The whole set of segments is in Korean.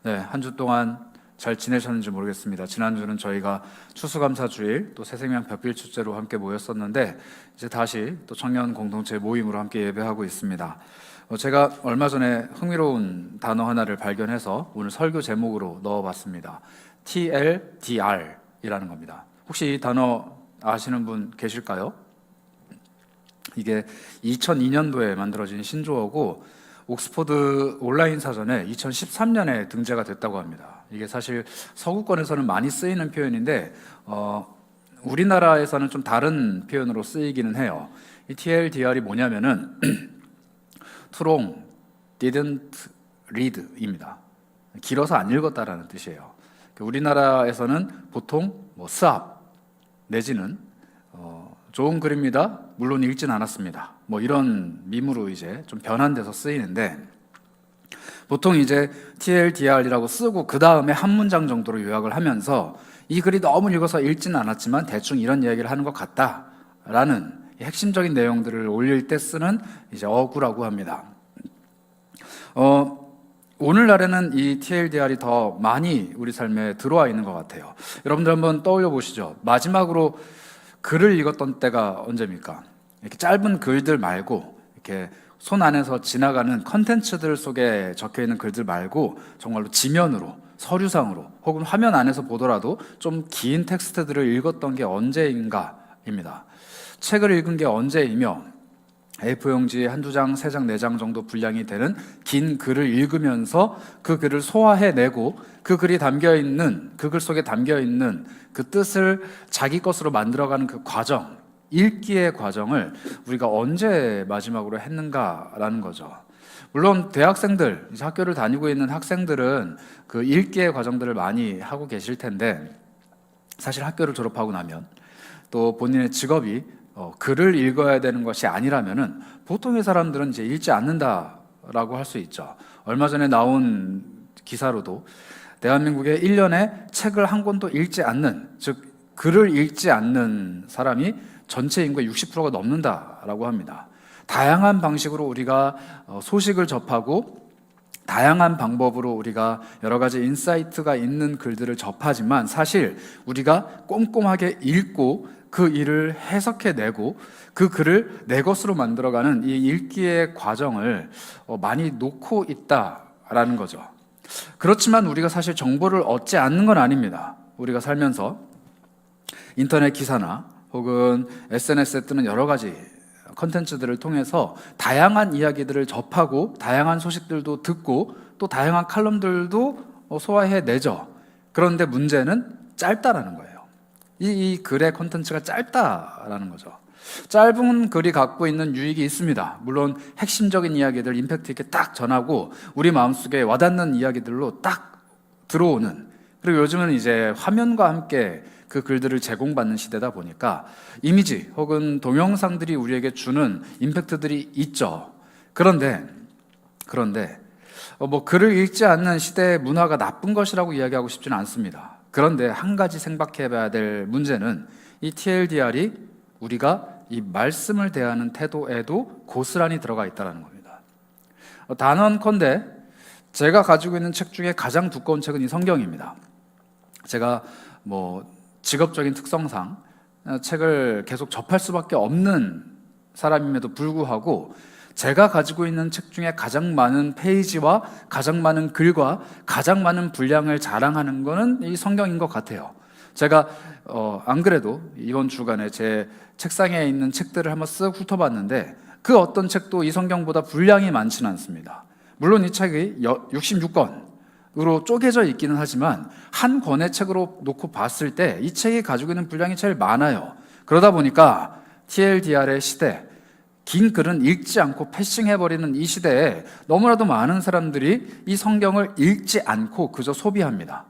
네, 한 주 동안 잘 지내셨는지 모르겠습니다. 지난주는 저희가 추수감사주일 또 새생명 벽길 축제로 함께 모였었는데 이제 다시 또 청년 공동체 모임으로 함께 예배하고 있습니다. 제가 얼마 전에 흥미로운 단어 하나를 발견해서 오늘 설교 제목으로 넣어봤습니다. TLDR이라는 겁니다. 혹시 이 단어 아시는 분 계실까요? 이게 2002년도에 만들어진 신조어고 옥스퍼드 온라인 사전에 2013년에 등재가 됐다고 합니다. 이게 사실 서구권에서는 많이 쓰이는 표현인데 우리나라에서는 좀 다른 표현으로 쓰이기는 해요. 이 TLDR이 뭐냐면은 Too long, didn't read입니다. 길어서 안 읽었다라는 뜻이에요. 우리나라에서는 보통 스압 내지는 좋은 글입니다. 물론 읽진 않았습니다. 이런 밈으로 이제 좀 변환돼서 쓰이는데 보통 이제 TLDR이라고 쓰고 그 다음에 한 문장 정도로 요약을 하면서 이 글이 너무 읽어서 읽지는 않았지만 대충 이런 이야기를 하는 것 같다라는 핵심적인 내용들을 올릴 때 쓰는 이제 어구라고 합니다. 오늘날에는 이 TLDR이 더 많이 우리 삶에 들어와 있는 것 같아요. 여러분들 한번 떠올려 보시죠. 마지막으로 글을 읽었던 때가 언제입니까? 이렇게 짧은 글들 말고 이렇게 손 안에서 지나가는 컨텐츠들 속에 적혀 있는 글들 말고 정말로 지면으로, 서류상으로 혹은 화면 안에서 보더라도 좀 긴 텍스트들을 읽었던 게 언제인가입니다. 책을 읽은 게 언제이며 A4용지 한두 장, 세 장, 네 장 정도 분량이 되는 긴 글을 읽으면서 그 글을 소화해내고 그 글이 담겨있는, 그 글 속에 담겨있는 그 뜻을 자기 것으로 만들어가는 그 과정, 읽기의 과정을 우리가 언제 마지막으로 했는가라는 거죠. 물론 대학생들, 이제 학교를 다니고 있는 학생들은 그 읽기의 과정들을 많이 하고 계실 텐데 사실 학교를 졸업하고 나면 또 본인의 직업이 글을 읽어야 되는 것이 아니라면은 보통의 사람들은 이제 읽지 않는다라고 할 수 있죠. 얼마 전에 나온 기사로도 대한민국에 1년에 책을 한 권도 읽지 않는, 즉 글을 읽지 않는 사람이 전체 인구의 60%가 넘는다라고 합니다. 다양한 방식으로 우리가 소식을 접하고 다양한 방법으로 우리가 여러 가지 인사이트가 있는 글들을 접하지만 사실 우리가 꼼꼼하게 읽고 그 일을 해석해내고 그 글을 내 것으로 만들어가는 이 읽기의 과정을 많이 놓고 있다라는 거죠. 그렇지만 우리가 사실 정보를 얻지 않는 건 아닙니다. 우리가 살면서 인터넷 기사나 혹은 SNS에 뜨는 여러 가지 컨텐츠들을 통해서 다양한 이야기들을 접하고 다양한 소식들도 듣고 또 다양한 칼럼들도 소화해내죠. 그런데 문제는 짧다라는 거예요. 이 글의 컨텐츠가 짧다라는 거죠. 짧은 글이 갖고 있는 유익이 있습니다. 물론 핵심적인 이야기들 임팩트 있게 딱 전하고 우리 마음속에 와닿는 이야기들로 딱 들어오는, 그리고 요즘은 이제 화면과 함께 그 글들을 제공받는 시대다 보니까 이미지 혹은 동영상들이 우리에게 주는 임팩트들이 있죠. 그런데 글을 읽지 않는 시대의 문화가 나쁜 것이라고 이야기하고 싶지는 않습니다. 그런데 한 가지 생각해봐야 될 문제는 이 TLDR이 우리가 이 말씀을 대하는 태도에도 고스란히 들어가 있다는 겁니다. 단언컨대 제가 가지고 있는 책 중에 가장 두꺼운 책은 이 성경입니다. 제가 직업적인 특성상 책을 계속 접할 수밖에 없는 사람임에도 불구하고 제가 가지고 있는 책 중에 가장 많은 페이지와 가장 많은 글과 가장 많은 분량을 자랑하는 것은 이 성경인 것 같아요. 제가 안 그래도 이번 주간에 제 책상에 있는 책들을 한번 쓱 훑어봤는데 그 어떤 책도 이 성경보다 분량이 많지는 않습니다. 물론 이 책이 66권으로 쪼개져 있기는 하지만 한 권의 책으로 놓고 봤을 때 이 책이 가지고 있는 분량이 제일 많아요. 그러다 보니까 TLDR의 시대, 긴 글은 읽지 않고 패싱해버리는 이 시대에 너무나도 많은 사람들이 이 성경을 읽지 않고 그저 소비합니다.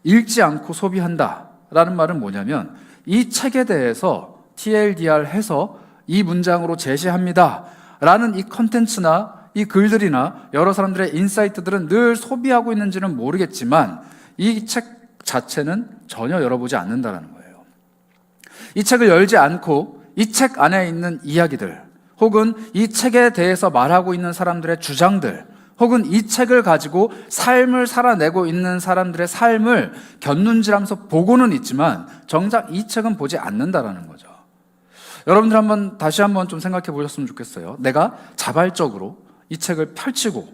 읽지 않고 소비한다라는 말은 뭐냐면 이 책에 대해서 TLDR 해서 이 문장으로 제시합니다 라는 이 컨텐츠나 이 글들이나 여러 사람들의 인사이트들은 늘 소비하고 있는지는 모르겠지만 이 책 자체는 전혀 열어보지 않는다는 거예요. 이 책을 열지 않고 이 책 안에 있는 이야기들 혹은 이 책에 대해서 말하고 있는 사람들의 주장들 혹은 이 책을 가지고 삶을 살아내고 있는 사람들의 삶을 곁눈질하면서 보고는 있지만 정작 이 책은 보지 않는다라는 거죠. 여러분들 다시 한번 좀 생각해 보셨으면 좋겠어요. 내가 자발적으로 이 책을 펼치고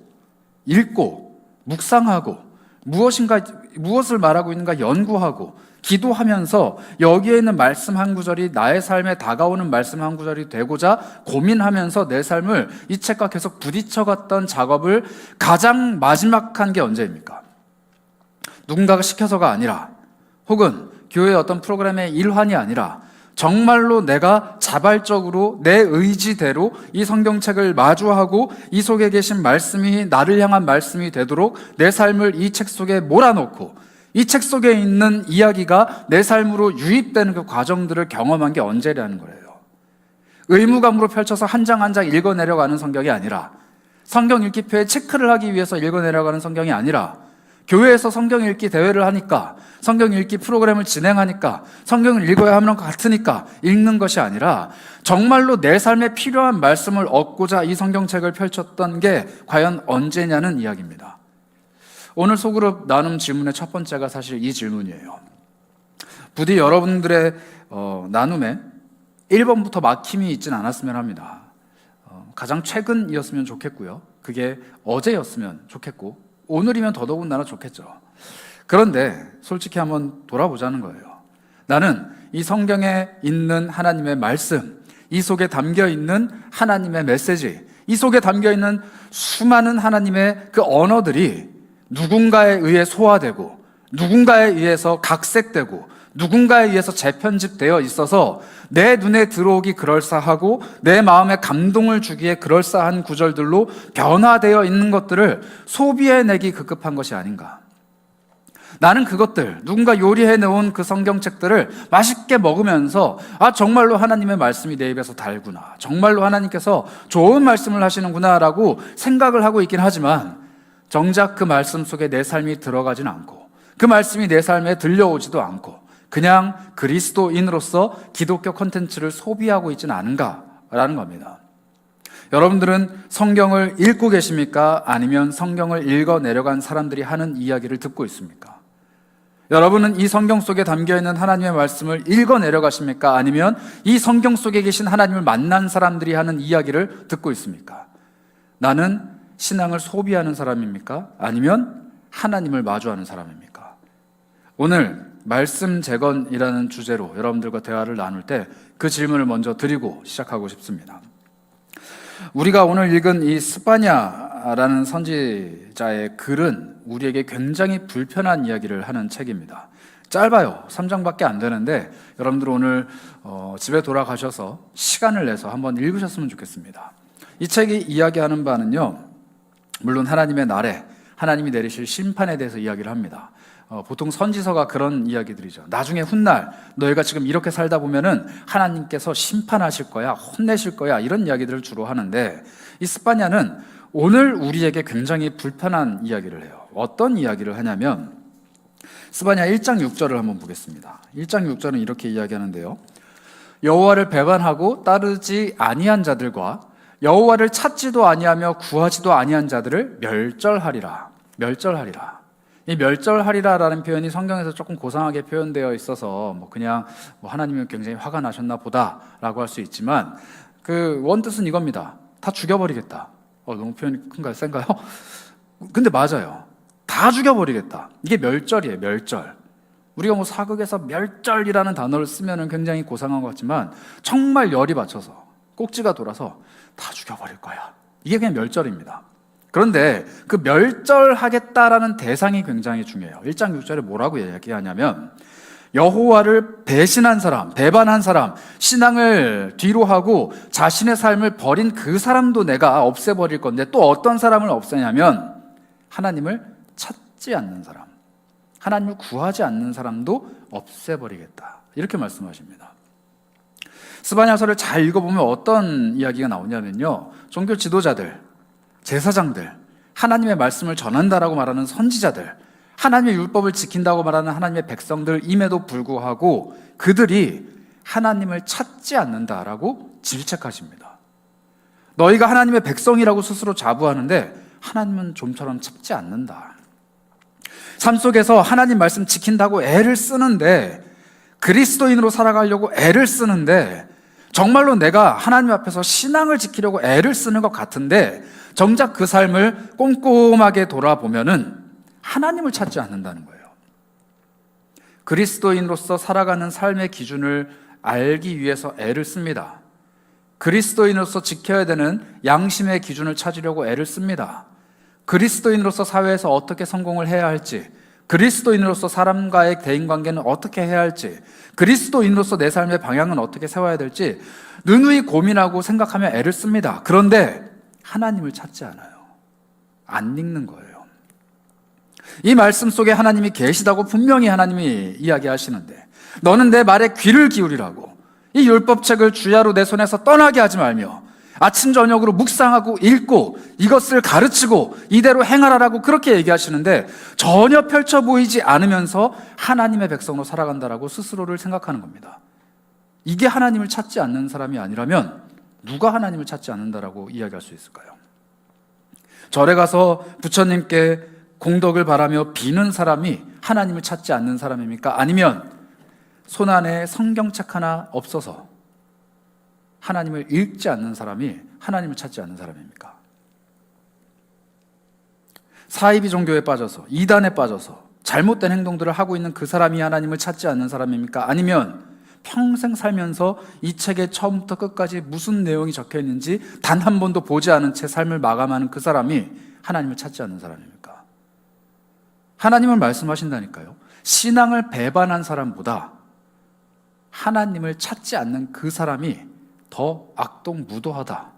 읽고 묵상하고 무엇을 말하고 있는가 연구하고 기도하면서 여기에 있는 말씀 한 구절이 나의 삶에 다가오는 말씀 한 구절이 되고자 고민하면서 내 삶을 이 책과 계속 부딪혀갔던 작업을 가장 마지막 한 게 언제입니까? 누군가가 시켜서가 아니라 혹은 교회의 어떤 프로그램의 일환이 아니라 정말로 내가 자발적으로 내 의지대로 이 성경책을 마주하고 이 속에 계신 말씀이 나를 향한 말씀이 되도록 내 삶을 이 책 속에 몰아넣고 이 책 속에 있는 이야기가 내 삶으로 유입되는 그 과정들을 경험한 게 언제라는 거예요. 의무감으로 펼쳐서 한 장 한 장 읽어내려가는 성경이 아니라 성경 읽기표에 체크를 하기 위해서 읽어내려가는 성경이 아니라 교회에서 성경 읽기 대회를 하니까 성경 읽기 프로그램을 진행하니까 성경을 읽어야 하는 것 같으니까 읽는 것이 아니라 정말로 내 삶에 필요한 말씀을 얻고자 이 성경책을 펼쳤던 게 과연 언제냐는 이야기입니다. 오늘 소그룹 나눔 질문의 첫 번째가 사실 이 질문이에요. 부디 여러분들의 나눔에 1번부터 막힘이 있진 않았으면 합니다. 가장 최근이었으면 좋겠고요. 그게 어제였으면 좋겠고 오늘이면 더더군다나 좋겠죠. 그런데 솔직히 한번 돌아보자는 거예요. 나는 이 성경에 있는 하나님의 말씀, 이 속에 담겨있는 하나님의 메시지, 이 속에 담겨있는 수많은 하나님의 그 언어들이 누군가에 의해 소화되고 누군가에 의해서 각색되고 누군가에 의해서 재편집되어 있어서 내 눈에 들어오기 그럴싸하고 내 마음에 감동을 주기에 그럴싸한 구절들로 변화되어 있는 것들을 소비해내기 급급한 것이 아닌가. 나는 그것들, 누군가 요리해 놓은 그 성경책들을 맛있게 먹으면서 정말로 하나님의 말씀이 내 입에서 달구나, 정말로 하나님께서 좋은 말씀을 하시는구나 라고 생각을 하고 있긴 하지만 정작 그 말씀 속에 내 삶이 들어가진 않고 그 말씀이 내 삶에 들려오지도 않고 그냥 그리스도인으로서 기독교 콘텐츠를 소비하고 있지는 않은가라는 겁니다. 여러분들은 성경을 읽고 계십니까? 아니면 성경을 읽어 내려간 사람들이 하는 이야기를 듣고 있습니까? 여러분은 이 성경 속에 담겨있는 하나님의 말씀을 읽어 내려가십니까? 아니면 이 성경 속에 계신 하나님을 만난 사람들이 하는 이야기를 듣고 있습니까? 나는 신앙을 소비하는 사람입니까? 아니면 하나님을 마주하는 사람입니까? 오늘 말씀 재건이라는 주제로 여러분들과 대화를 나눌 때 그 질문을 먼저 드리고 시작하고 싶습니다. 우리가 오늘 읽은 이 스파냐라는 선지자의 글은 우리에게 굉장히 불편한 이야기를 하는 책입니다. 짧아요. 3장밖에 안 되는데 여러분들 오늘 집에 돌아가셔서 시간을 내서 한번 읽으셨으면 좋겠습니다. 이 책이 이야기하는 바는요, 물론 하나님의 날에 하나님이 내리실 심판에 대해서 이야기를 합니다. 보통 선지서가 그런 이야기들이죠. 나중에 훗날 너희가 지금 이렇게 살다 보면은 하나님께서 심판하실 거야, 혼내실 거야, 이런 이야기들을 주로 하는데 이 스파냐는 오늘 우리에게 굉장히 불편한 이야기를 해요. 어떤 이야기를 하냐면 스파냐 1장 6절을 한번 보겠습니다. 1장 6절은 이렇게 이야기하는데요. 여호와를 배반하고 따르지 아니한 자들과 여호와를 찾지도 아니하며 구하지도 아니한 자들을 멸절하리라. 멸절하리라. 이 멸절하리라라는 표현이 성경에서 조금 고상하게 표현되어 있어서 그냥 하나님은 굉장히 화가 나셨나 보다라고 할 수 있지만 그 원뜻은 이겁니다. 다 죽여버리겠다. 너무 표현이 큰가요? 센가요? 근데 맞아요. 다 죽여버리겠다. 이게 멸절이에요. 멸절. 우리가 사극에서 멸절이라는 단어를 쓰면 굉장히 고상한 것 같지만 정말 열이 받쳐서 꼭지가 돌아서 다 죽여버릴 거야. 이게 그냥 멸절입니다. 그런데 그 멸절하겠다라는 대상이 굉장히 중요해요. 1장 6절에 뭐라고 얘기하냐면 여호와를 배신한 사람, 배반한 사람, 신앙을 뒤로 하고 자신의 삶을 버린 그 사람도 내가 없애버릴 건데 또 어떤 사람을 없애냐면 하나님을 찾지 않는 사람, 하나님을 구하지 않는 사람도 없애버리겠다. 이렇게 말씀하십니다. 스바냐서를 잘 읽어보면 어떤 이야기가 나오냐면요, 종교 지도자들, 제사장들, 하나님의 말씀을 전한다라고 말하는 선지자들, 하나님의 율법을 지킨다고 말하는 하나님의 백성들임에도 불구하고 그들이 하나님을 찾지 않는다라고 질책하십니다. 너희가 하나님의 백성이라고 스스로 자부하는데 하나님은 좀처럼 참지 않는다. 삶 속에서 하나님 말씀 지킨다고 애를 쓰는데, 그리스도인으로 살아가려고 애를 쓰는데, 정말로 내가 하나님 앞에서 신앙을 지키려고 애를 쓰는 것 같은데 정작 그 삶을 꼼꼼하게 돌아보면은 하나님을 찾지 않는다는 거예요. 그리스도인으로서 살아가는 삶의 기준을 알기 위해서 애를 씁니다. 그리스도인으로서 지켜야 되는 양심의 기준을 찾으려고 애를 씁니다. 그리스도인으로서 사회에서 어떻게 성공을 해야 할지, 그리스도인으로서 사람과의 대인관계는 어떻게 해야 할지, 그리스도인으로서 내 삶의 방향은 어떻게 세워야 될지 누누이 고민하고 생각하며 애를 씁니다. 그런데 하나님을 찾지 않아요. 안 읽는 거예요. 이 말씀 속에 하나님이 계시다고 분명히 하나님이 이야기하시는데, 너는 내 말에 귀를 기울이라고, 이 율법책을 주야로 내 손에서 떠나게 하지 말며 아침 저녁으로 묵상하고 읽고 이것을 가르치고 이대로 행하라라고 그렇게 얘기하시는데 전혀 펼쳐 보이지 않으면서 하나님의 백성으로 살아간다라고 스스로를 생각하는 겁니다. 이게 하나님을 찾지 않는 사람이 아니라면 누가 하나님을 찾지 않는다라고 이야기할 수 있을까요? 절에 가서 부처님께 공덕을 바라며 비는 사람이 하나님을 찾지 않는 사람입니까? 아니면 손안에 성경책 하나 없어서 하나님을 읽지 않는 사람이 하나님을 찾지 않는 사람입니까? 사이비 종교에 빠져서, 이단에 빠져서 잘못된 행동들을 하고 있는 그 사람이 하나님을 찾지 않는 사람입니까? 아니면 평생 살면서 이 책의 처음부터 끝까지 무슨 내용이 적혀 있는지 단 한 번도 보지 않은 채 삶을 마감하는 그 사람이 하나님을 찾지 않는 사람입니까? 하나님은 말씀하신다니까요. 신앙을 배반한 사람보다 하나님을 찾지 않는 그 사람이 더 악독무도하다.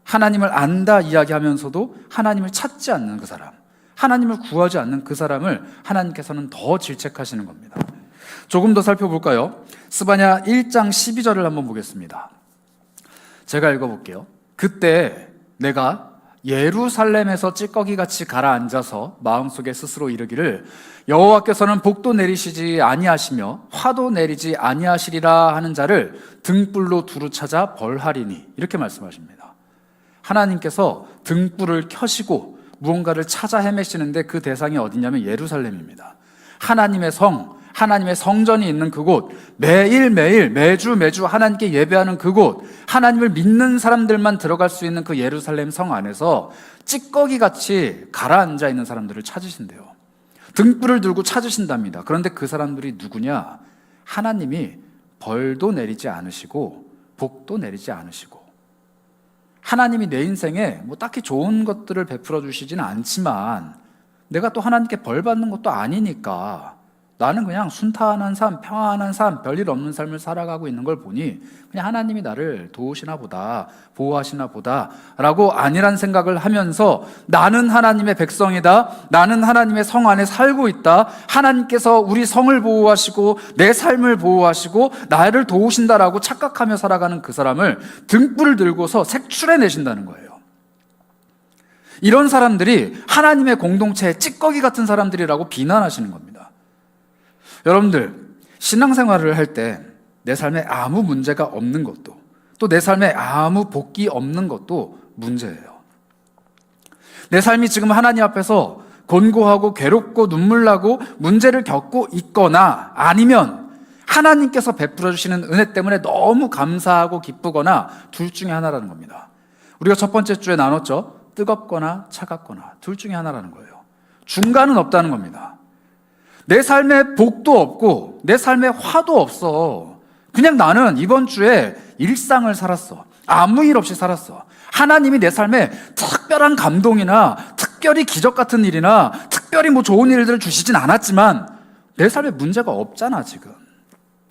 하나님을 안다 이야기하면서도 하나님을 찾지 않는 그 사람, 하나님을 구하지 않는 그 사람을 하나님께서는 더 질책하시는 겁니다. 조금 더 살펴볼까요? 스바냐 1장 12절을 한번 보겠습니다. 제가 읽어볼게요. 그때 내가 예루살렘에서 찌꺼기같이 가라앉아서 마음속에 스스로 이르기를 여호와께서는 복도 내리시지 아니하시며 화도 내리지 아니하시리라 하는 자를 등불로 두루 찾아 벌하리니, 이렇게 말씀하십니다. 하나님께서 등불을 켜시고 무언가를 찾아 헤매시는데 그 대상이 어디냐면 예루살렘입니다. 하나님의 성, 하나님의 성전이 있는 그곳, 매일매일 매주 하나님께 예배하는 그곳, 하나님을 믿는 사람들만 들어갈 수 있는 그 예루살렘 성 안에서 찌꺼기같이 가라앉아 있는 사람들을 찾으신대요. 등불을 들고 찾으신답니다. 그런데 그 사람들이 누구냐? 하나님이 벌도 내리지 않으시고 복도 내리지 않으시고, 하나님이 내 인생에 뭐 딱히 좋은 것들을 베풀어 주시지는 않지만 내가 또 하나님께 벌 받는 것도 아니니까 나는 그냥 순탄한 삶, 평안한 삶, 별일 없는 삶을 살아가고 있는 걸 보니 그냥 하나님이 나를 도우시나 보다, 보호하시나 보다 라고 안일한 생각을 하면서 나는 하나님의 백성이다, 나는 하나님의 성 안에 살고 있다, 하나님께서 우리 성을 보호하시고 내 삶을 보호하시고 나를 도우신다라고 착각하며 살아가는 그 사람을 등불을 들고서 색출해 내신다는 거예요. 이런 사람들이 하나님의 공동체의 찌꺼기 같은 사람들이라고 비난하시는 겁니다. 여러분들, 신앙생활을 할 때 내 삶에 아무 문제가 없는 것도, 또 내 삶에 아무 복이 없는 것도 문제예요. 내 삶이 지금 하나님 앞에서 곤고하고 괴롭고 눈물 나고 문제를 겪고 있거나, 아니면 하나님께서 베풀어 주시는 은혜 때문에 너무 감사하고 기쁘거나, 둘 중에 하나라는 겁니다. 우리가 첫 번째 주에 나눴죠. 뜨겁거나 차갑거나 둘 중에 하나라는 거예요. 중간은 없다는 겁니다. 내 삶에 복도 없고 내 삶에 화도 없어. 그냥 나는 이번 주에 일상을 살았어. 아무 일 없이 살았어. 하나님이 내 삶에 특별한 감동이나 특별히 기적 같은 일이나 특별히 뭐 좋은 일들을 주시진 않았지만 내 삶에 문제가 없잖아 지금.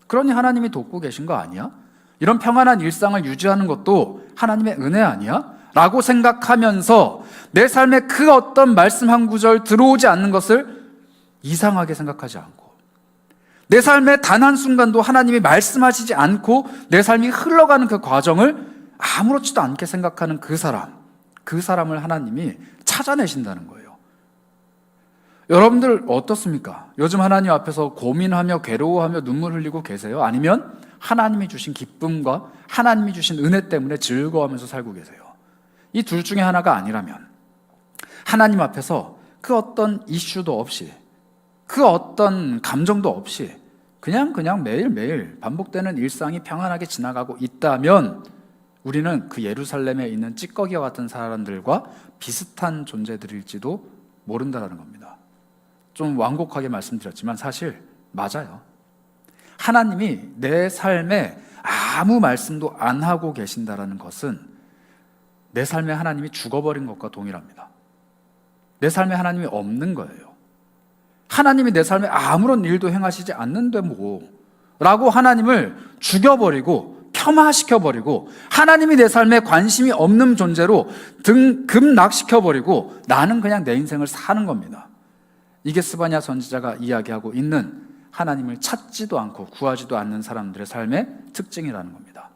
그러니 하나님이 돕고 계신 거 아니야? 이런 평안한 일상을 유지하는 것도 하나님의 은혜 아니야? 라고 생각하면서 내 삶에 그 어떤 말씀 한 구절 들어오지 않는 것을 이상하게 생각하지 않고, 내 삶의 단 한순간도 하나님이 말씀하시지 않고 내 삶이 흘러가는 그 과정을 아무렇지도 않게 생각하는 그 사람을 하나님이 찾아내신다는 거예요. 여러분들 어떻습니까? 요즘 하나님 앞에서 고민하며 괴로워하며 눈물 흘리고 계세요? 아니면 하나님이 주신 기쁨과 하나님이 주신 은혜 때문에 즐거워하면서 살고 계세요? 이 둘 중에 하나가 아니라면, 하나님 앞에서 그 어떤 이슈도 없이, 그 어떤 감정도 없이 그냥 매일매일 반복되는 일상이 평안하게 지나가고 있다면 우리는 그 예루살렘에 있는 찌꺼기와 같은 사람들과 비슷한 존재들일지도 모른다는 겁니다. 좀 완곡하게 말씀드렸지만 사실 맞아요. 하나님이 내 삶에 아무 말씀도 안 하고 계신다는 것은 내 삶에 하나님이 죽어버린 것과 동일합니다. 내 삶에 하나님이 없는 거예요. 하나님이 내 삶에 아무런 일도 행하시지 않는데 라고 하나님을 죽여버리고 폄하시켜버리고 하나님이 내 삶에 관심이 없는 존재로 급락시켜버리고 나는 그냥 내 인생을 사는 겁니다. 이게 스바냐 선지자가 이야기하고 있는 하나님을 찾지도 않고 구하지도 않는 사람들의 삶의 특징이라는 겁니다.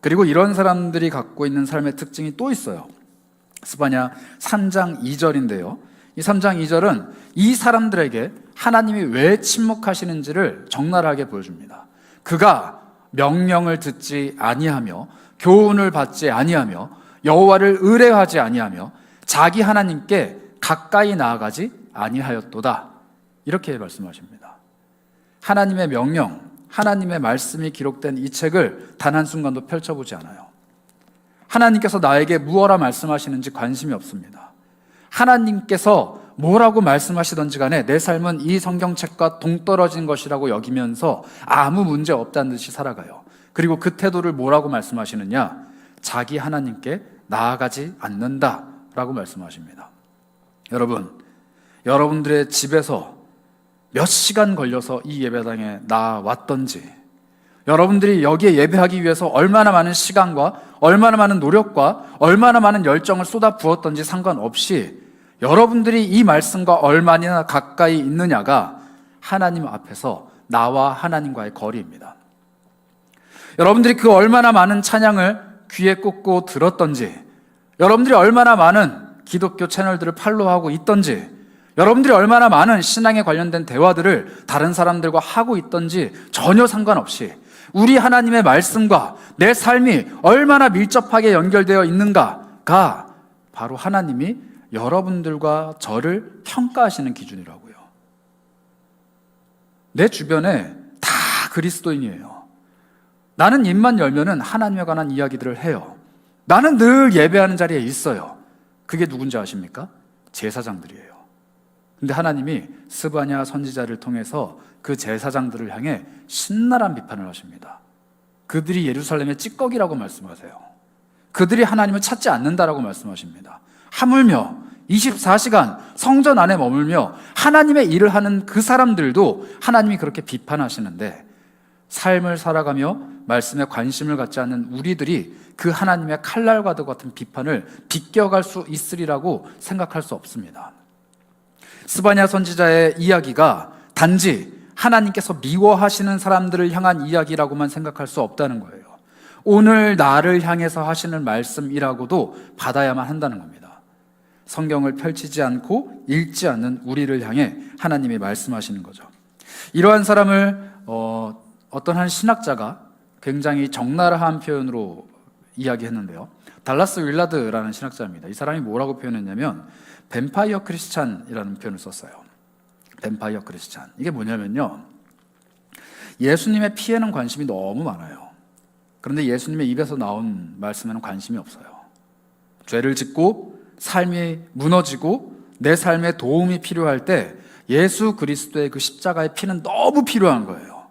그리고 이런 사람들이 갖고 있는 삶의 특징이 또 있어요. 스바냐 3장 2절인데요. 이 3장 2절은 이 사람들에게 하나님이 왜 침묵하시는지를 적나라하게 보여줍니다. 그가 명령을 듣지 아니하며 교훈을 받지 아니하며 여호와를 의뢰하지 아니하며 자기 하나님께 가까이 나아가지 아니하였도다. 이렇게 말씀하십니다. 하나님의 명령, 하나님의 말씀이 기록된 이 책을 단 한순간도 펼쳐보지 않아요. 하나님께서 나에게 무엇라 말씀하시는지 관심이 없습니다. 하나님께서 뭐라고 말씀하시던지 간에 내 삶은 이 성경책과 동떨어진 것이라고 여기면서 아무 문제 없다는 듯이 살아가요. 그리고 그 태도를 뭐라고 말씀하시느냐? 자기 하나님께 나아가지 않는다라고 말씀하십니다. 여러분, 여러분들의 집에서 몇 시간 걸려서 이 예배당에 나왔던지, 여러분들이 여기에 예배하기 위해서 얼마나 많은 시간과 얼마나 많은 노력과 얼마나 많은 열정을 쏟아 부었던지 상관없이 여러분들이 이 말씀과 얼마나 가까이 있느냐가 하나님 앞에서 나와 하나님과의 거리입니다. 여러분들이 그 얼마나 많은 찬양을 귀에 꽂고 들었던지, 여러분들이 얼마나 많은 기독교 채널들을 팔로우하고 있던지, 여러분들이 얼마나 많은 신앙에 관련된 대화들을 다른 사람들과 하고 있던지 전혀 상관없이 우리 하나님의 말씀과 내 삶이 얼마나 밀접하게 연결되어 있는가가 바로 하나님이 여러분들과 저를 평가하시는 기준이라고요. 내 주변에 다 그리스도인이에요. 나는 입만 열면은 하나님에 관한 이야기들을 해요. 나는 늘 예배하는 자리에 있어요. 그게 누군지 아십니까? 제사장들이에요. 근데 하나님이 스바냐 선지자를 통해서 그 제사장들을 향해 신랄한 비판을 하십니다. 그들이 예루살렘의 찌꺼기라고 말씀하세요. 그들이 하나님을 찾지 않는다라고 말씀하십니다. 하물며 24시간 성전 안에 머물며 하나님의 일을 하는 그 사람들도 하나님이 그렇게 비판하시는데, 삶을 살아가며 말씀에 관심을 갖지 않는 우리들이 그 하나님의 칼날과도 같은 비판을 비껴갈 수 있으리라고 생각할 수 없습니다. 스바냐 선지자의 이야기가 단지 하나님께서 미워하시는 사람들을 향한 이야기라고만 생각할 수 없다는 거예요. 오늘 나를 향해서 하시는 말씀이라고도 받아야만 한다는 겁니다. 성경을 펼치지 않고 읽지 않는 우리를 향해 하나님이 말씀하시는 거죠. 이러한 사람을 어떤 한 신학자가 굉장히 적나라한 표현으로 이야기했는데요. 달라스 윌라드라는 신학자입니다. 이 사람이 뭐라고 표현했냐면 뱀파이어 크리스찬이라는 표현을 썼어요. 뱀파이어 크리스찬. 이게 뭐냐면요, 예수님의 피에는 관심이 너무 많아요. 그런데 예수님의 입에서 나온 말씀에는 관심이 없어요. 죄를 짓고 삶이 무너지고 내 삶에 도움이 필요할 때 예수 그리스도의 그 십자가의 피는 너무 필요한 거예요.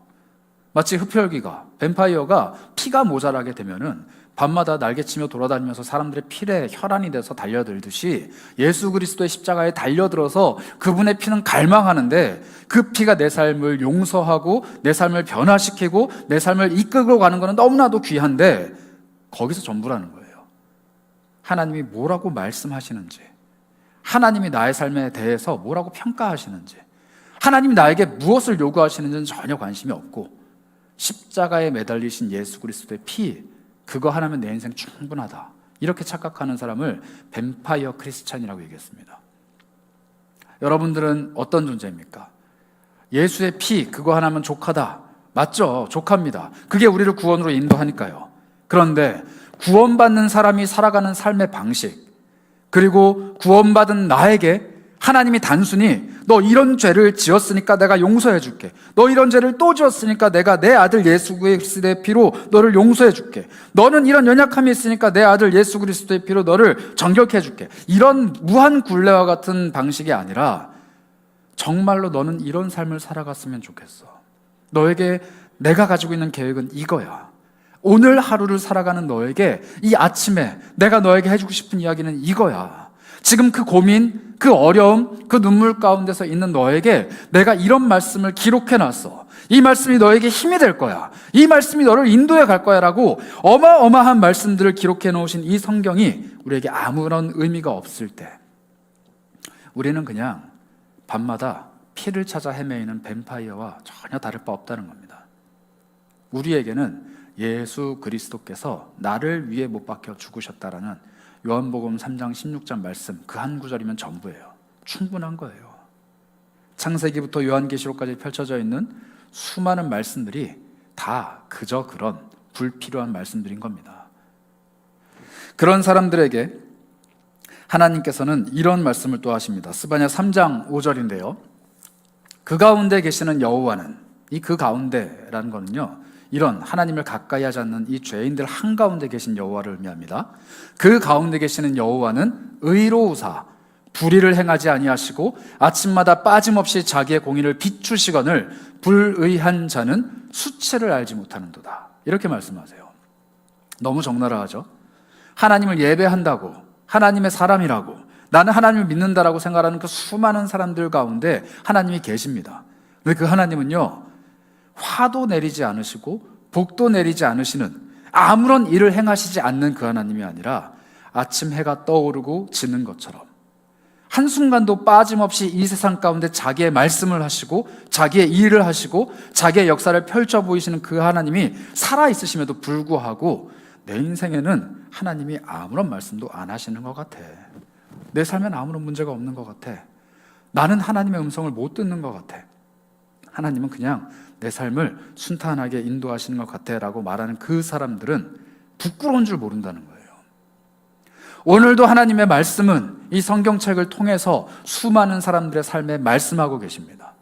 마치 흡혈귀가, 뱀파이어가 피가 모자라게 되면은 밤마다 날개치며 돌아다니면서 사람들의 필에 혈안이 돼서 달려들듯이 예수 그리스도의 십자가에 달려들어서 그분의 피는 갈망하는데, 그 피가 내 삶을 용서하고 내 삶을 변화시키고 내 삶을 이끌고 가는 것은 너무나도 귀한데 거기서 전부라는 거예요. 하나님이 뭐라고 말씀하시는지, 하나님이 나의 삶에 대해서 뭐라고 평가하시는지, 하나님이 나에게 무엇을 요구하시는지는 전혀 관심이 없고, 십자가에 매달리신 예수 그리스도의 피, 그거 하나면 내 인생 충분하다, 이렇게 착각하는 사람을 뱀파이어 크리스찬이라고 얘기했습니다. 여러분들은 어떤 존재입니까? 예수의 피, 그거 하나면 족하다. 맞죠? 족합니다. 그게 우리를 구원으로 인도하니까요. 그런데 구원받는 사람이 살아가는 삶의 방식, 그리고 구원받은 나에게 하나님이 단순히 너 이런 죄를 지었으니까 내가 용서해 줄게, 너 이런 죄를 또 지었으니까 내가 내 아들 예수 그리스도의 피로 너를 용서해 줄게, 너는 이런 연약함이 있으니까 내 아들 예수 그리스도의 피로 너를 정결케 해 줄게, 이런 무한 굴레와 같은 방식이 아니라 정말로 너는 이런 삶을 살아갔으면 좋겠어, 너에게 내가 가지고 있는 계획은 이거야, 오늘 하루를 살아가는 너에게 이 아침에 내가 너에게 해주고 싶은 이야기는 이거야, 지금 그 고민, 그 어려움, 그 눈물 가운데서 있는 너에게 내가 이런 말씀을 기록해놨어, 이 말씀이 너에게 힘이 될 거야, 이 말씀이 너를 인도해 갈 거야 라고 어마어마한 말씀들을 기록해 놓으신 이 성경이 우리에게 아무런 의미가 없을 때 우리는 그냥 밤마다 피를 찾아 헤매이는 뱀파이어와 전혀 다를 바 없다는 겁니다. 우리에게는 예수 그리스도께서 나를 위해 못 박혀 죽으셨다라는 요한복음 3장 16절 말씀, 그 한 구절이면 전부예요. 충분한 거예요. 창세기부터 요한계시록까지 펼쳐져 있는 수많은 말씀들이 다 그저 그런 불필요한 말씀들인 겁니다. 그런 사람들에게 하나님께서는 이런 말씀을 또 하십니다. 스바냐 3장 5절인데요. 그 가운데 계시는 여호와는, 이 그 가운데라는 거는요, 이런 하나님을 가까이 하지 않는 이 죄인들 한가운데 계신 여호와를 의미합니다. 그 가운데 계시는 여호와는 의로우사 불의를 행하지 아니하시고 아침마다 빠짐없이 자기의 공의를 비추시거늘 불의한 자는 수치를 알지 못하는도다, 이렇게 말씀하세요. 너무 적나라하죠. 하나님을 예배한다고, 하나님의 사람이라고, 나는 하나님을 믿는다라고 생각하는 그 수많은 사람들 가운데 하나님이 계십니다. 근데 그 하나님은요, 화도 내리지 않으시고 복도 내리지 않으시는, 아무런 일을 행하시지 않는 그 하나님이 아니라 아침 해가 떠오르고 지는 것처럼 한순간도 빠짐없이 이 세상 가운데 자기의 말씀을 하시고 자기의 일을 하시고 자기의 역사를 펼쳐 보이시는 그 하나님이 살아있으심에도 불구하고 내 인생에는 하나님이 아무런 말씀도 안 하시는 것 같아. 내 삶엔 아무런 문제가 없는 것 같아. 나는 하나님의 음성을 못 듣는 것 같아. 하나님은 그냥 내 삶을 순탄하게 인도하시는 것 같아 라고 말하는 그 사람들은 부끄러운 줄 모른다는 거예요. 오늘도 하나님의 말씀은 이 성경책을 통해서 수많은 사람들의 삶에 말씀하고 계십니다.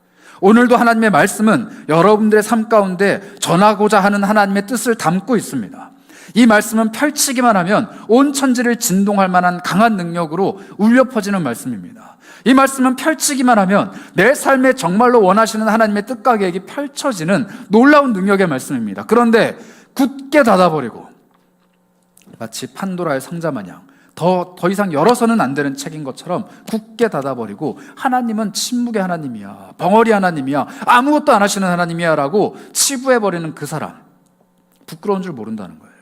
오늘도 하나님의 말씀은 여러분들의 삶 가운데 전하고자 하는 하나님의 뜻을 담고 있습니다. 이 말씀은 펼치기만 하면 온 천지를 진동할 만한 강한 능력으로 울려 퍼지는 말씀입니다. 이 말씀은 펼치기만 하면 내 삶에 정말로 원하시는 하나님의 뜻과 계획이 펼쳐지는 놀라운 능력의 말씀입니다. 그런데 굳게 닫아버리고 마치 판도라의 상자 마냥 더 이상 열어서는 안 되는 책인 것처럼 굳게 닫아버리고 하나님은 침묵의 하나님이야, 벙어리 하나님이야, 아무것도 안 하시는 하나님이야 라고 치부해버리는 그 사람, 부끄러운 줄 모른다는 거예요.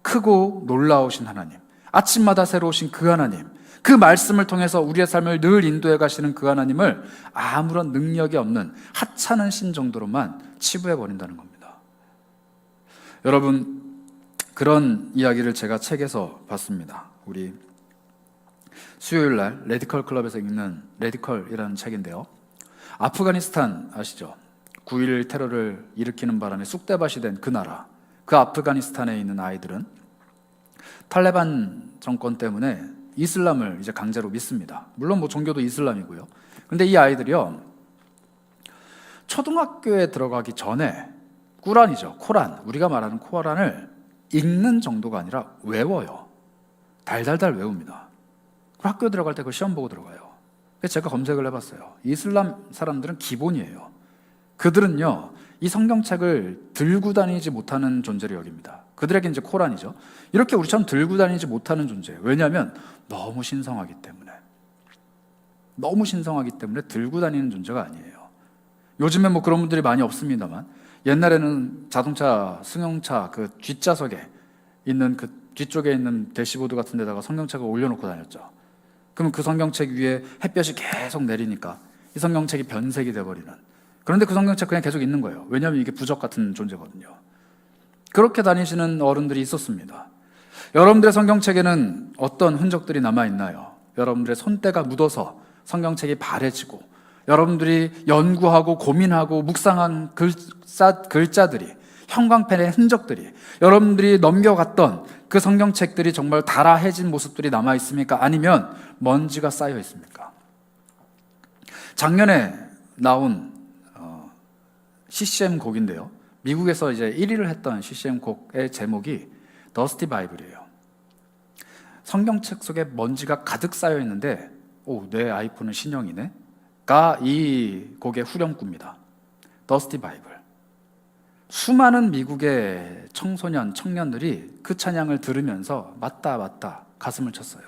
크고 놀라우신 하나님, 아침마다 새로우신 그 하나님, 그 말씀을 통해서 우리의 삶을 늘 인도해 가시는 그 하나님을 아무런 능력이 없는 하찮은 신 정도로만 치부해버린다는 겁니다. 여러분, 그런 이야기를 제가 책에서 봤습니다. 우리 수요일날 레디컬 클럽에서 읽는 레디컬이라는 책인데요, 아프가니스탄 아시죠? 9.11 테러를 일으키는 바람에 쑥대밭이 된 그 나라, 그 아프가니스탄에 있는 아이들은 탈레반 정권 때문에 이슬람을 이제 강제로 믿습니다. 물론 뭐 종교도 이슬람이고요. 근데 이 아이들이요, 초등학교에 들어가기 전에 꾸란이죠, 코란, 우리가 말하는 코란을 읽는 정도가 아니라 외워요. 달달달 외웁니다. 학교 들어갈 때 그 시험 보고 들어가요. 그래서 제가 검색을 해봤어요. 이슬람 사람들은 기본이에요. 그들은요, 이 성경책을 들고 다니지 못하는 존재로 여깁니다. 그들에게 이제 코란이죠. 이렇게 우리처럼 들고 다니지 못하는 존재예요. 왜냐하면 너무 신성하기 때문에. 너무 신성하기 때문에 들고 다니는 존재가 아니에요. 요즘에 뭐 그런 분들이 많이 없습니다만, 옛날에는 자동차, 승용차 그 뒷좌석에 있는 그 뒤쪽에 있는 대시보드 같은 데다가 성경책을 올려놓고 다녔죠. 그러면 그 성경책 위에 햇볕이 계속 내리니까 이 성경책이 변색이 돼버리는, 그런데 그 성경책 그냥 계속 있는 거예요. 왜냐하면 이게 부적 같은 존재거든요. 그렇게 다니시는 어른들이 있었습니다. 여러분들의 성경책에는 어떤 흔적들이 남아있나요? 여러분들의 손때가 묻어서 성경책이 바래지고 여러분들이 연구하고 고민하고 묵상한 글자들이 형광펜의 흔적들이, 여러분들이 넘겨갔던 그 성경책들이 정말 달아해진 모습들이 남아 있습니까? 아니면 먼지가 쌓여 있습니까? 작년에 나온 CCM 곡인데요, 미국에서 이제 1위를 했던 CCM 곡의 제목이 더스티 바이블이에요. 성경책 속에 먼지가 가득 쌓여 있는데, 오, 내 아이폰은 신형이네? 가 이 곡의 후렴구입니다. 더스티 바이블. 수많은 미국의 청소년, 청년들이 그 찬양을 들으면서 맞다 맞다 가슴을 쳤어요.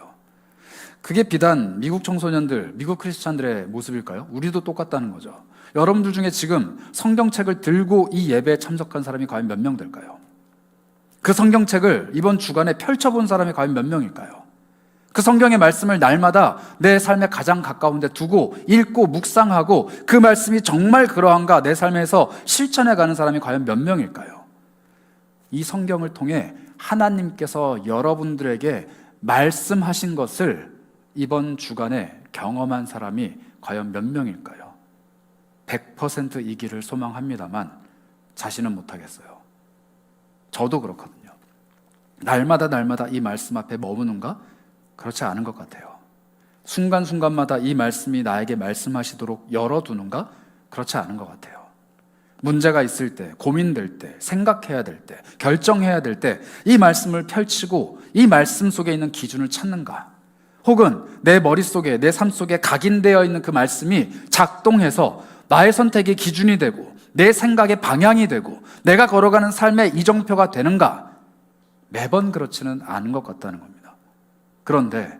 그게 비단 미국 청소년들, 미국 크리스찬들의 모습일까요? 우리도 똑같다는 거죠. 여러분들 중에 지금 성경책을 들고 이 예배에 참석한 사람이 과연 몇 명 될까요? 그 성경책을 이번 주간에 펼쳐본 사람이 과연 몇 명일까요? 그 성경의 말씀을 날마다 내 삶에 가장 가까운 데 두고 읽고 묵상하고 그 말씀이 정말 그러한가 내 삶에서 실천해 가는 사람이 과연 몇 명일까요? 이 성경을 통해 하나님께서 여러분들에게 말씀하신 것을 이번 주간에 경험한 사람이 과연 몇 명일까요? 100%이기를 소망합니다만 자신은 못하겠어요. 저도 그렇거든요. 날마다 이 말씀 앞에 머무는가? 그렇지 않은 것 같아요. 순간순간마다 이 말씀이 나에게 말씀하시도록 열어두는가? 그렇지 않은 것 같아요. 문제가 있을 때, 고민될 때, 생각해야 될 때, 결정해야 될 때 이 말씀을 펼치고 이 말씀 속에 있는 기준을 찾는가? 혹은 내 머릿속에, 내 삶 속에 각인되어 있는 그 말씀이 작동해서 나의 선택의 기준이 되고 내 생각의 방향이 되고 내가 걸어가는 삶의 이정표가 되는가? 매번 그렇지는 않은 것 같다는 겁니다. 그런데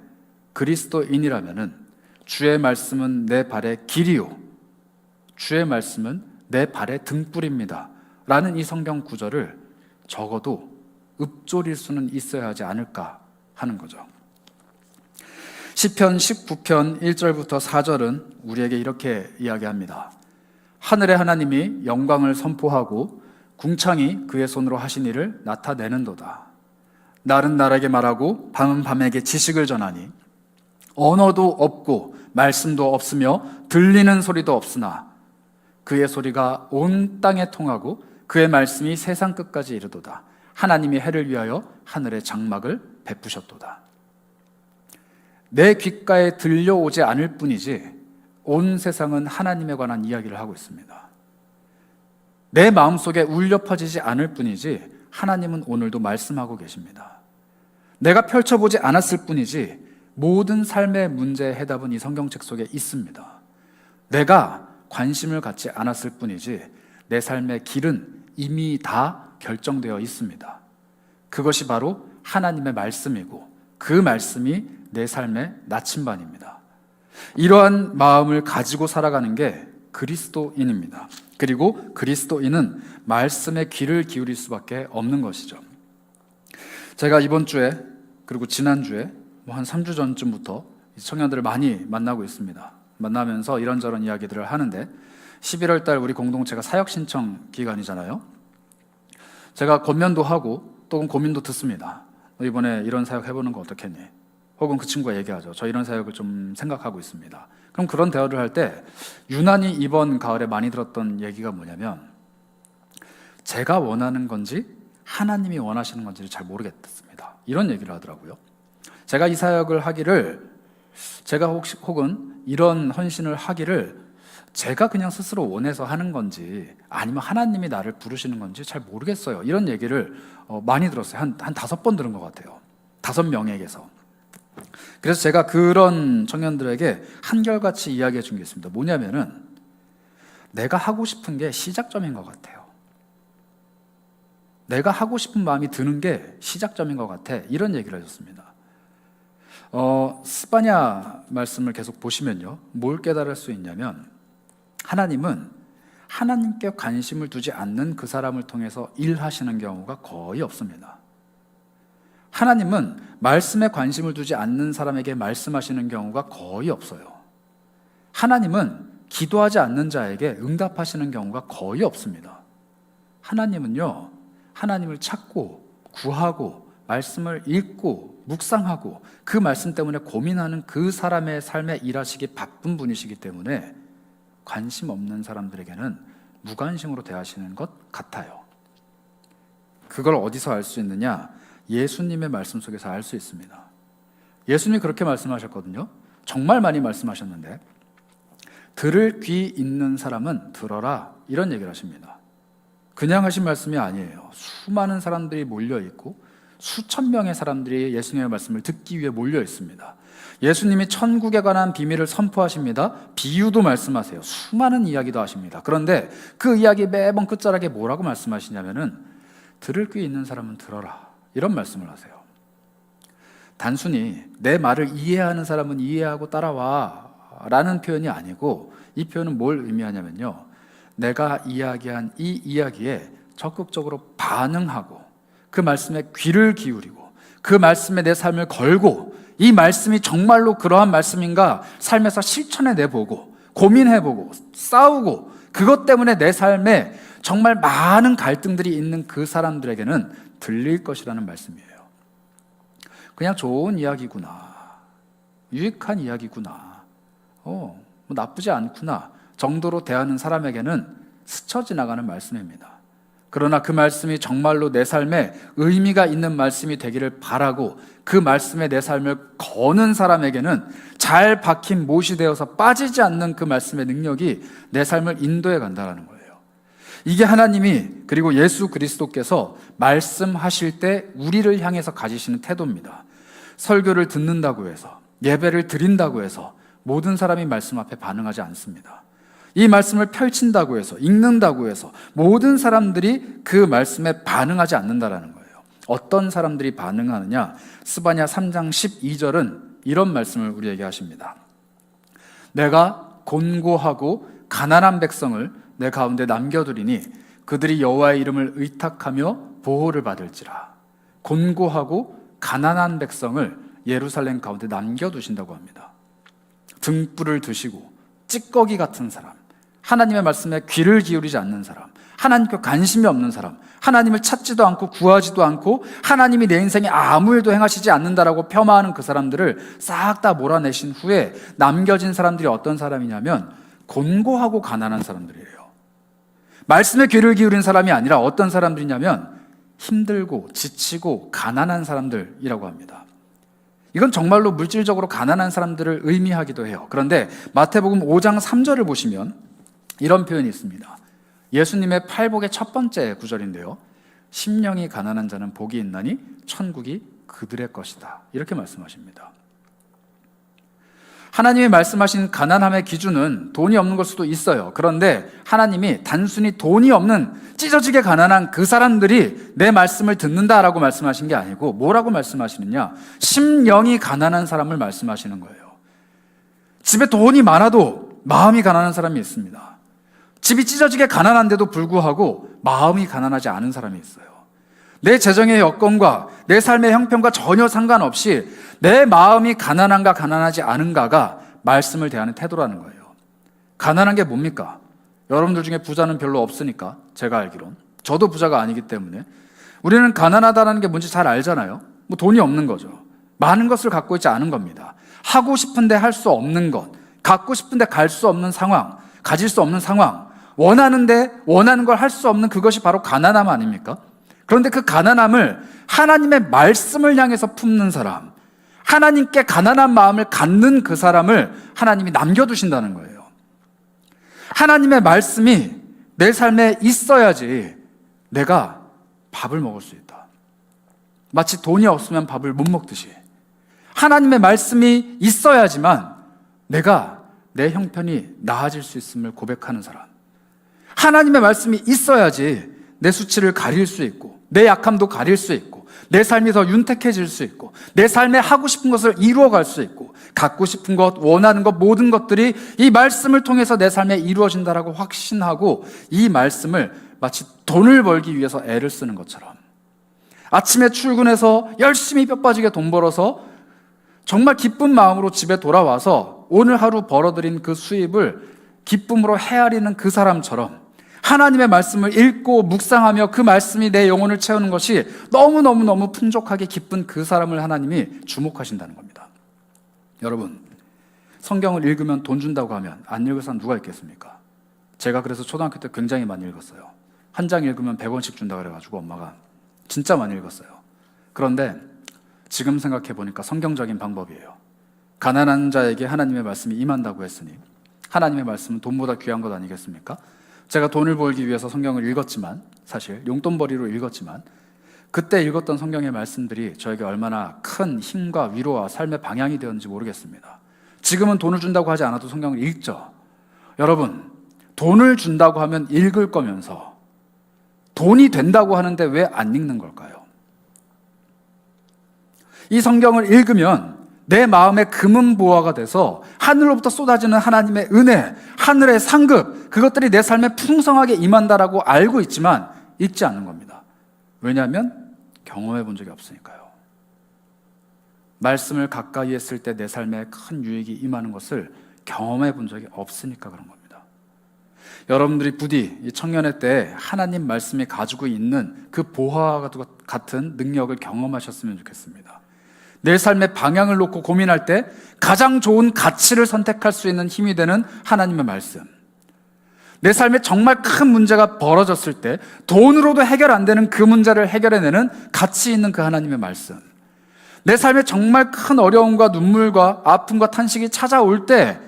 그리스도인이라면은 주의 말씀은 내 발의 길이요, 주의 말씀은 내 발의 등불입니다 라는 이 성경 구절을 적어도 읊조릴 수는 있어야 하지 않을까 하는 거죠. 시편 19편 1절부터 4절은 우리에게 이렇게 이야기합니다. 하늘의 하나님이 영광을 선포하고 궁창이 그의 손으로 하신 일을 나타내는도다. 날은 날에게 말하고 밤은 밤에게 지식을 전하니 언어도 없고 말씀도 없으며 들리는 소리도 없으나 그의 소리가 온 땅에 통하고 그의 말씀이 세상 끝까지 이르도다. 하나님이 해를 위하여 하늘의 장막을 베푸셨도다. 내 귓가에 들려오지 않을 뿐이지 온 세상은 하나님에 관한 이야기를 하고 있습니다. 내 마음속에 울려 퍼지지 않을 뿐이지 하나님은 오늘도 말씀하고 계십니다. 내가 펼쳐보지 않았을 뿐이지 모든 삶의 문제의 해답은 이 성경책 속에 있습니다. 내가 관심을 갖지 않았을 뿐이지 내 삶의 길은 이미 다 결정되어 있습니다. 그것이 바로 하나님의 말씀이고 그 말씀이 내 삶의 나침반입니다. 이러한 마음을 가지고 살아가는 게 그리스도인입니다. 그리고 그리스도인은 말씀에 귀를 기울일 수밖에 없는 것이죠. 제가 이번 주에 그리고 지난주에 한 3주 전쯤부터 청년들을 많이 만나고 있습니다. 만나면서 이런저런 이야기들을 하는데 11월 달 우리 공동체가 사역 신청 기간이잖아요. 제가 권면도 하고 또 고민도 듣습니다. 너 이번에 이런 사역 해보는 거 어떻겠니? 혹은 그 친구가 얘기하죠. 저 이런 사역을 좀 생각하고 있습니다. 그럼 그런 대화를 할 때 유난히 이번 가을에 많이 들었던 얘기가 뭐냐면 제가 원하는 건지 하나님이 원하시는 건지를 잘 모르겠습니다. 이런 얘기를 하더라고요. 제가 이 사역을 하기를 제가 혹은 이런 헌신을 하기를 제가 그냥 스스로 원해서 하는 건지 아니면 하나님이 나를 부르시는 건지 잘 모르겠어요. 이런 얘기를 많이 들었어요. 한 5번 들은 것 같아요. 5명에게서. 그래서 제가 그런 청년들에게 한결같이 이야기해 준 게 있습니다. 뭐냐면은 내가 하고 싶은 게 시작점인 것 같아요. 내가 하고 싶은 마음이 드는 게 시작점인 것 같아. 이런 얘기를 해줬습니다. 스파냐 말씀을 계속 보시면요. 뭘 깨달을 수 있냐면 하나님은 하나님께 관심을 두지 않는 그 사람을 통해서 일하시는 경우가 거의 없습니다. 하나님은 말씀에 관심을 두지 않는 사람에게 말씀하시는 경우가 거의 없어요. 하나님은 기도하지 않는 자에게 응답하시는 경우가 거의 없습니다. 하나님은요, 하나님을 찾고 구하고 말씀을 읽고 묵상하고 그 말씀 때문에 고민하는 그 사람의 삶에 일하시기 바쁜 분이시기 때문에 관심 없는 사람들에게는 무관심으로 대하시는 것 같아요. 그걸 어디서 알 수 있느냐? 예수님의 말씀 속에서 알 수 있습니다. 예수님이 그렇게 말씀하셨거든요. 정말 많이 말씀하셨는데, 들을 귀 있는 사람은 들어라, 이런 얘기를 하십니다. 그냥 하신 말씀이 아니에요. 수많은 사람들이 몰려 있고 수천 명의 사람들이 예수님의 말씀을 듣기 위해 몰려 있습니다. 예수님이 천국에 관한 비밀을 선포하십니다. 비유도 말씀하세요. 수많은 이야기도 하십니다. 그런데 그 이야기 매번 끝자락에 뭐라고 말씀하시냐면은 들을 귀 있는 사람은 들어라, 이런 말씀을 하세요. 단순히 내 말을 이해하는 사람은 이해하고 따라와 라는 표현이 아니고, 이 표현은 뭘 의미하냐면요, 내가 이야기한 이 이야기에 적극적으로 반응하고 그 말씀에 귀를 기울이고 그 말씀에 내 삶을 걸고, 이 말씀이 정말로 그러한 말씀인가 삶에서 실천해 내보고 고민해보고 싸우고, 그것 때문에 내 삶에 정말 많은 갈등들이 있는 그 사람들에게는 들릴 것이라는 말씀이에요. 그냥 좋은 이야기구나, 유익한 이야기구나, 뭐 나쁘지 않구나 정도로 대하는 사람에게는 스쳐 지나가는 말씀입니다. 그러나 그 말씀이 정말로 내 삶에 의미가 있는 말씀이 되기를 바라고 그 말씀에 내 삶을 거는 사람에게는 잘 박힌 못이 되어서 빠지지 않는 그 말씀의 능력이 내 삶을 인도해 간다는 거예요. 이게 하나님이, 그리고 예수 그리스도께서 말씀하실 때 우리를 향해서 가지시는 태도입니다. 설교를 듣는다고 해서, 예배를 드린다고 해서 모든 사람이 말씀 앞에 반응하지 않습니다. 이 말씀을 펼친다고 해서, 읽는다고 해서 모든 사람들이 그 말씀에 반응하지 않는다라는 거예요. 어떤 사람들이 반응하느냐? 스바냐 3장 12절은 이런 말씀을 우리에게 하십니다. 내가 곤고하고 가난한 백성을 내 가운데 남겨두리니 그들이 여호와의 이름을 의탁하며 보호를 받을지라. 곤고하고 가난한 백성을 예루살렘 가운데 남겨두신다고 합니다. 등불을 두시고 찌꺼기 같은 사람, 하나님의 말씀에 귀를 기울이지 않는 사람, 하나님께 관심이 없는 사람, 하나님을 찾지도 않고 구하지도 않고 하나님이 내 인생에 아무 일도 행하시지 않는다라고 폄하하는 그 사람들을 싹 다 몰아내신 후에 남겨진 사람들이 어떤 사람이냐면 곤고하고 가난한 사람들이에요. 말씀에 귀를 기울인 사람이 아니라 어떤 사람들이냐면 힘들고 지치고 가난한 사람들이라고 합니다. 이건 정말로 물질적으로 가난한 사람들을 의미하기도 해요. 그런데 마태복음 5장 3절을 보시면 이런 표현이 있습니다. 예수님의 팔복의 첫 번째 구절인데요, 심령이 가난한 자는 복이 있나니 천국이 그들의 것이다, 이렇게 말씀하십니다. 하나님이 말씀하신 가난함의 기준은 돈이 없는 걸 수도 있어요. 그런데 하나님이 단순히 돈이 없는 찢어지게 가난한 그 사람들이 내 말씀을 듣는다라고 말씀하신 게 아니고 뭐라고 말씀하시느냐? 심령이 가난한 사람을 말씀하시는 거예요. 집에 돈이 많아도 마음이 가난한 사람이 있습니다. 집이 찢어지게 가난한데도 불구하고 마음이 가난하지 않은 사람이 있어요. 내 재정의 여건과 내 삶의 형편과 전혀 상관없이 내 마음이 가난한가 가난하지 않은가가 말씀을 대하는 태도라는 거예요. 가난한 게 뭡니까? 여러분들 중에 부자는 별로 없으니까, 제가 알기론. 저도 부자가 아니기 때문에 우리는 가난하다는 게 뭔지 잘 알잖아요. 뭐 돈이 없는 거죠. 많은 것을 갖고 있지 않은 겁니다. 하고 싶은데 할 수 없는 것, 갖고 싶은데 갈 수 없는 상황, 가질 수 없는 상황, 원하는데 원하는 걸 할 수 없는 그것이 바로 가난함 아닙니까? 그런데 그 가난함을 하나님의 말씀을 향해서 품는 사람, 하나님께 가난한 마음을 갖는 그 사람을 하나님이 남겨두신다는 거예요. 하나님의 말씀이 내 삶에 있어야지 내가 밥을 먹을 수 있다. 마치 돈이 없으면 밥을 못 먹듯이 하나님의 말씀이 있어야지만 내가 내 형편이 나아질 수 있음을 고백하는 사람, 하나님의 말씀이 있어야지 내 수치를 가릴 수 있고 내 약함도 가릴 수 있고 내 삶이 더 윤택해질 수 있고 내 삶에 하고 싶은 것을 이루어갈 수 있고 갖고 싶은 것, 원하는 것, 모든 것들이 이 말씀을 통해서 내 삶에 이루어진다라고 확신하고 이 말씀을 마치 돈을 벌기 위해서 애를 쓰는 것처럼 아침에 출근해서 열심히 뼈 빠지게 돈 벌어서 정말 기쁜 마음으로 집에 돌아와서 오늘 하루 벌어들인 그 수입을 기쁨으로 헤아리는 그 사람처럼 하나님의 말씀을 읽고 묵상하며 그 말씀이 내 영혼을 채우는 것이 너무너무 풍족하게 기쁜 그 사람을 하나님이 주목하신다는 겁니다. 여러분, 성경을 읽으면 돈 준다고 하면 안 읽을 사람 누가 있겠습니까? 제가 그래서 초등학교 때 굉장히 많이 읽었어요. 한 장 읽으면 100원씩 준다고 그래가지고 엄마가 진짜 많이 읽었어요. 그런데 지금 생각해 보니까 성경적인 방법이에요. 가난한 자에게 하나님의 말씀이 임한다고 했으니 하나님의 말씀은 돈보다 귀한 것 아니겠습니까? 제가 돈을 벌기 위해서 성경을 읽었지만, 사실 용돈벌이로 읽었지만, 그때 읽었던 성경의 말씀들이 저에게 얼마나 큰 힘과 위로와 삶의 방향이 되었는지 모르겠습니다. 지금은 돈을 준다고 하지 않아도 성경을 읽죠. 여러분, 돈을 준다고 하면 읽을 거면서 돈이 된다고 하는데 왜 안 읽는 걸까요? 이 성경을 읽으면 내 마음에 금은 보화가 돼서 하늘로부터 쏟아지는 하나님의 은혜, 하늘의 상급, 그것들이 내 삶에 풍성하게 임한다라고 알고 있지만 읽지 않는 겁니다. 왜냐하면 경험해 본 적이 없으니까요. 말씀을 가까이 했을 때 내 삶에 큰 유익이 임하는 것을 경험해 본 적이 없으니까 그런 겁니다. 여러분들이 부디 이 청년의 때 하나님 말씀이 가지고 있는 그 보화와 같은 능력을 경험하셨으면 좋겠습니다. 내 삶의 방향을 놓고 고민할 때 가장 좋은 가치를 선택할 수 있는 힘이 되는 하나님의 말씀. 내 삶에 정말 큰 문제가 벌어졌을 때 돈으로도 해결 안 되는 그 문제를 해결해내는 가치 있는 그 하나님의 말씀. 내 삶에 정말 큰 어려움과 눈물과 아픔과 탄식이 찾아올 때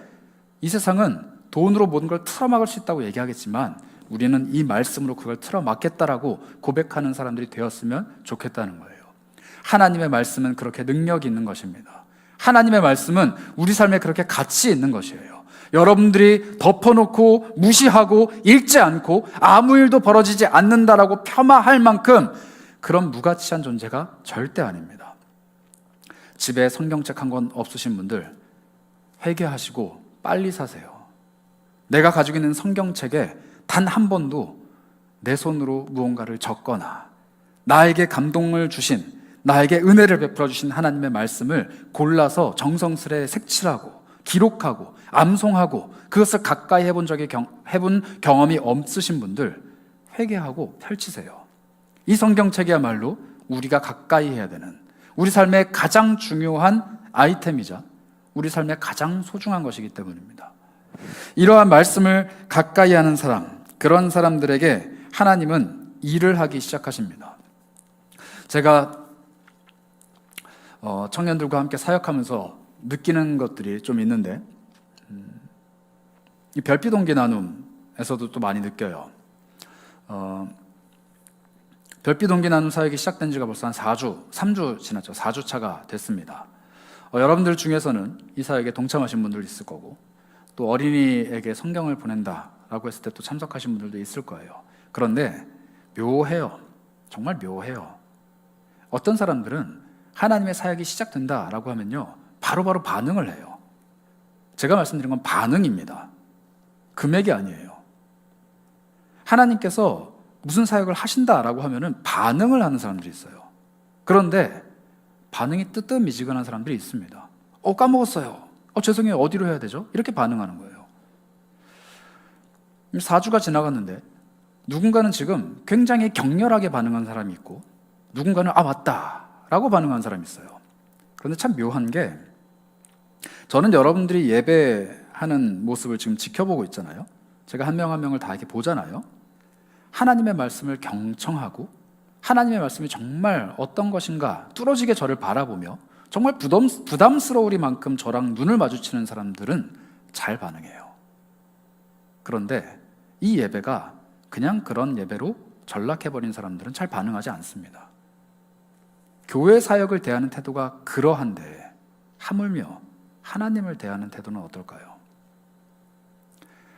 이 세상은 돈으로 모든 걸 틀어막을 수 있다고 얘기하겠지만 우리는 이 말씀으로 그걸 틀어막겠다라고 고백하는 사람들이 되었으면 좋겠다는 거예요. 하나님의 말씀은 그렇게 능력이 있는 것입니다. 하나님의 말씀은 우리 삶에 그렇게 가치 있는 것이에요. 여러분들이 덮어놓고 무시하고 읽지 않고 아무 일도 벌어지지 않는다라고 폄하할 만큼 그런 무가치한 존재가 절대 아닙니다. 집에 성경책 한 권 없으신 분들 회개하시고 빨리 사세요. 내가 가지고 있는 성경책에 단 한 번도 내 손으로 무언가를 적거나 나에게 감동을 주신, 나에게 은혜를 베풀어 주신 하나님의 말씀을 골라서 정성스레 색칠하고 기록하고 암송하고 그것을 가까이 해본 경험이 없으신 분들 회개하고 펼치세요. 이 성경책이야말로 우리가 가까이 해야 되는, 우리 삶의 가장 중요한 아이템이자 우리 삶의 가장 소중한 것이기 때문입니다. 이러한 말씀을 가까이 하는 사람, 그런 사람들에게 하나님은 일을 하기 시작하십니다. 제가 청년들과 함께 사역하면서 느끼는 것들이 좀 있는데, 이 별빛 동기 나눔에서도 또 많이 느껴요. 별빛 동기 나눔 사역이 시작된 지가 벌써 한 3주 지났죠. 4주 차가 됐습니다. 여러분들 중에서는 이 사역에 동참하신 분들 있을 거고, 또 어린이에게 성경을 보낸다라고 했을 때 또 참석하신 분들도 있을 거예요. 그런데 묘해요. 정말 묘해요. 어떤 사람들은 하나님의 사역이 시작된다라고 하면요, 바로바로 반응을 해요. 제가 말씀드린 건 반응입니다. 금액이 아니에요. 하나님께서 무슨 사역을 하신다라고 하면은 반응을 하는 사람들이 있어요. 그런데 반응이 뜨뜻미지근한 사람들이 있습니다. 까먹었어요. 죄송해요. 어디로 해야 되죠? 이렇게 반응하는 거예요. 4주가 지나갔는데 누군가는 지금 굉장히 격렬하게 반응한 사람이 있고, 누군가는 맞다 라고 반응한 사람이 있어요. 그런데 참 묘한 게, 저는 여러분들이 예배하는 모습을 지금 지켜보고 있잖아요. 제가 한 명 한 명을 다 이렇게 보잖아요. 하나님의 말씀을 경청하고 하나님의 말씀이 정말 어떤 것인가 뚫어지게 저를 바라보며 정말 부담스러우리만큼 저랑 눈을 마주치는 사람들은 잘 반응해요. 그런데 이 예배가 그냥 그런 예배로 전락해버린 사람들은 잘 반응하지 않습니다. 교회 사역을 대하는 태도가 그러한데 하물며 하나님을 대하는 태도는 어떨까요?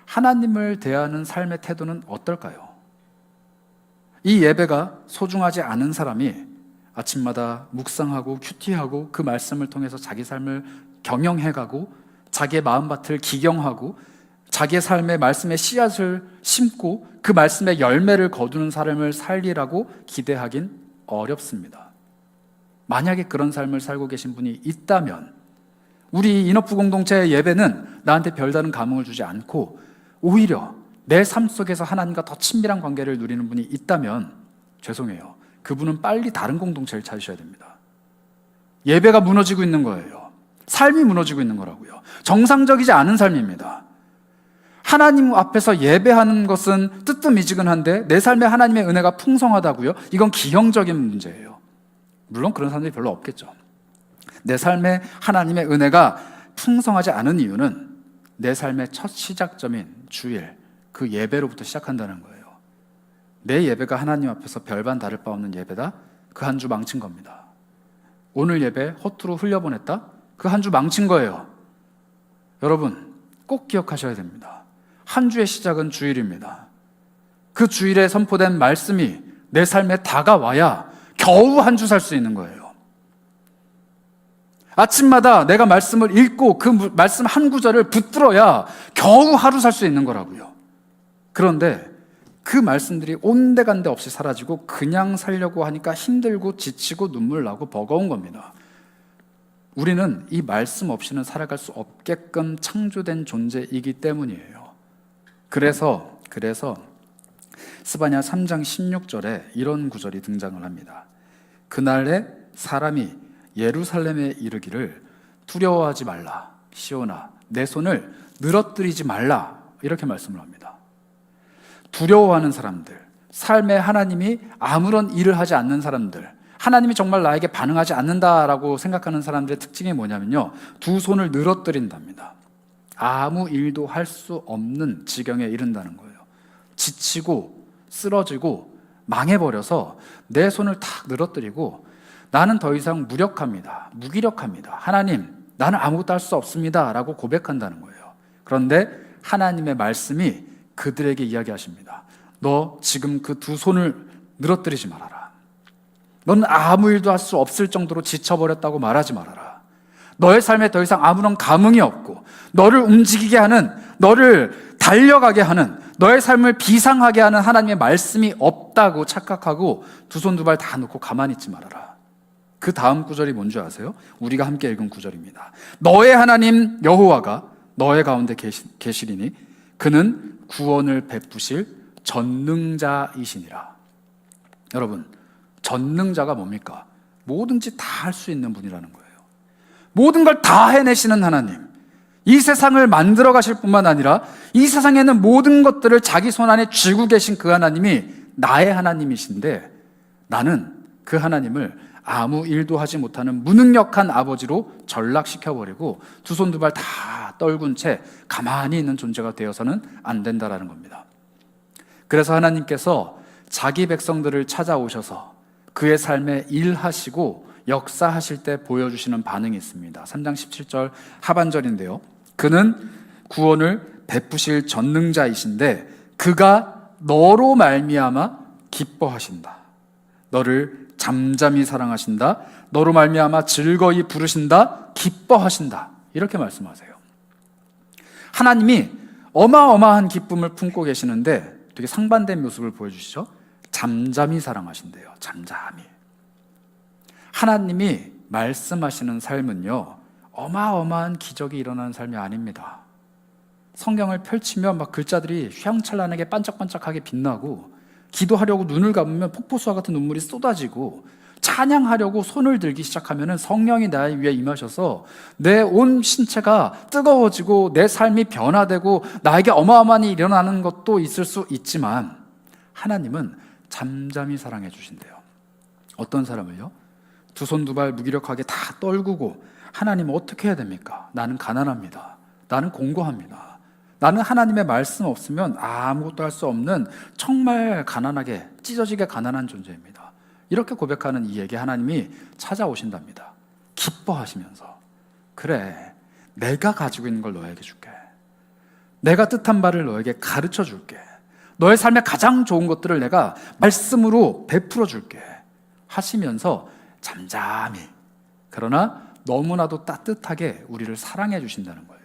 하나님을 대하는 삶의 태도는 어떨까요? 이 예배가 소중하지 않은 사람이 아침마다 묵상하고 큐티하고 그 말씀을 통해서 자기 삶을 경영해가고 자기의 마음밭을 기경하고 자기의 삶의 말씀의 씨앗을 심고 그 말씀의 열매를 거두는 삶을 살리라고 기대하긴 어렵습니다. 만약에 그런 삶을 살고 계신 분이 있다면 우리 인업부 공동체의 예배는 나한테 별다른 감흥을 주지 않고 오히려 내 삶 속에서 하나님과 더 친밀한 관계를 누리는 분이 있다면 죄송해요. 그분은 빨리 다른 공동체를 찾으셔야 됩니다. 예배가 무너지고 있는 거예요. 삶이 무너지고 있는 거라고요. 정상적이지 않은 삶입니다. 하나님 앞에서 예배하는 것은 뜨뜻미지근한데 내 삶에 하나님의 은혜가 풍성하다고요? 이건 기형적인 문제예요. 물론 그런 사람들이 별로 없겠죠. 내 삶에 하나님의 은혜가 풍성하지 않은 이유는 내 삶의 첫 시작점인 주일, 그 예배로부터 시작한다는 거예요. 내 예배가 하나님 앞에서 별반 다를 바 없는 예배다? 그 한 주 망친 겁니다. 오늘 예배 허투루 흘려보냈다? 그 한 주 망친 거예요. 여러분 꼭 기억하셔야 됩니다. 한 주의 시작은 주일입니다. 그 주일에 선포된 말씀이 내 삶에 다가와야 겨우 한 주 살 수 있는 거예요. 아침마다 내가 말씀을 읽고 그 말씀 한 구절을 붙들어야 겨우 하루 살 수 있는 거라고요. 그런데 그 말씀들이 온데간데 없이 사라지고 그냥 살려고 하니까 힘들고 지치고 눈물 나고 버거운 겁니다. 우리는 이 말씀 없이는 살아갈 수 없게끔 창조된 존재이기 때문이에요. 그래서 스바냐 3장 16절에 이런 구절이 등장을 합니다. 그날에 사람이 예루살렘에 이르기를 두려워하지 말라 시온아 내 손을 늘어뜨리지 말라 이렇게 말씀을 합니다. 두려워하는 사람들, 삶에 하나님이 아무런 일을 하지 않는 사람들, 하나님이 정말 나에게 반응하지 않는다라고 생각하는 사람들의 특징이 뭐냐면요, 두 손을 늘어뜨린답니다. 아무 일도 할 수 없는 지경에 이른다는 거예요. 지치고 쓰러지고 망해버려서 내 손을 탁 늘어뜨리고 나는 더 이상 무력합니다, 무기력합니다, 하나님 나는 아무것도 할 수 없습니다 라고 고백한다는 거예요. 그런데 하나님의 말씀이 그들에게 이야기하십니다. 너 지금 그 두 손을 늘어뜨리지 말아라. 넌 아무 일도 할 수 없을 정도로 지쳐버렸다고 말하지 말아라. 너의 삶에 더 이상 아무런 감흥이 없고 너를 움직이게 하는, 너를 달려가게 하는, 너의 삶을 비상하게 하는 하나님의 말씀이 없다고 착각하고 두 손 두 발 다 놓고 가만히 있지 말아라. 그 다음 구절이 뭔지 아세요? 우리가 함께 읽은 구절입니다. 너의 하나님 여호와가 너의 가운데 계시리니 그는 구원을 베푸실 전능자이시니라. 여러분, 전능자가 뭡니까? 뭐든지 다 할 수 있는 분이라는 거예요. 모든 걸 다 해내시는 하나님, 이 세상을 만들어 가실 뿐만 아니라 이 세상에 있는 모든 것들을 자기 손안에 쥐고 계신 그 하나님이 나의 하나님이신데, 나는 그 하나님을 아무 일도 하지 못하는 무능력한 아버지로 전락시켜버리고 두 손 두 발 다 떨군 채 가만히 있는 존재가 되어서는 안 된다라는 겁니다. 그래서 하나님께서 자기 백성들을 찾아오셔서 그의 삶에 일하시고 역사하실 때 보여주시는 반응이 있습니다. 3장 17절 하반절인데요, 그는 구원을 베푸실 전능자이신데 그가 너로 말미암아 기뻐하신다. 너를 잠잠히 사랑하신다. 너로 말미암아 즐거이 부르신다. 기뻐하신다. 이렇게 말씀하세요. 하나님이 어마어마한 기쁨을 품고 계시는데 되게 상반된 모습을 보여주시죠. 잠잠히 사랑하신대요. 잠잠히. 하나님이 말씀하시는 삶은요, 어마어마한 기적이 일어나는 삶이 아닙니다. 성경을 펼치면 막 글자들이 휘황찬란하게 반짝반짝하게 빛나고, 기도하려고 눈을 감으면 폭포수와 같은 눈물이 쏟아지고, 찬양하려고 손을 들기 시작하면 성령이 나의 위에 임하셔서 내 온 신체가 뜨거워지고 내 삶이 변화되고 나에게 어마어마한 일이 일어나는 것도 있을 수 있지만, 하나님은 잠잠히 사랑해 주신대요. 어떤 사람을요? 두 손 두 발 무기력하게 다 떨구고, 하나님 어떻게 해야 됩니까? 나는 가난합니다. 나는 공고합니다. 나는 하나님의 말씀 없으면 아무것도 할 수 없는 정말 가난하게 찢어지게 가난한 존재입니다. 이렇게 고백하는 이에게 하나님이 찾아오신답니다. 기뻐하시면서, 그래, 내가 가지고 있는 걸 너에게 줄게. 내가 뜻한 바를 너에게 가르쳐 줄게. 너의 삶에 가장 좋은 것들을 내가 말씀으로 베풀어 줄게 하시면서 잠잠히, 그러나 너무나도 따뜻하게 우리를 사랑해 주신다는 거예요.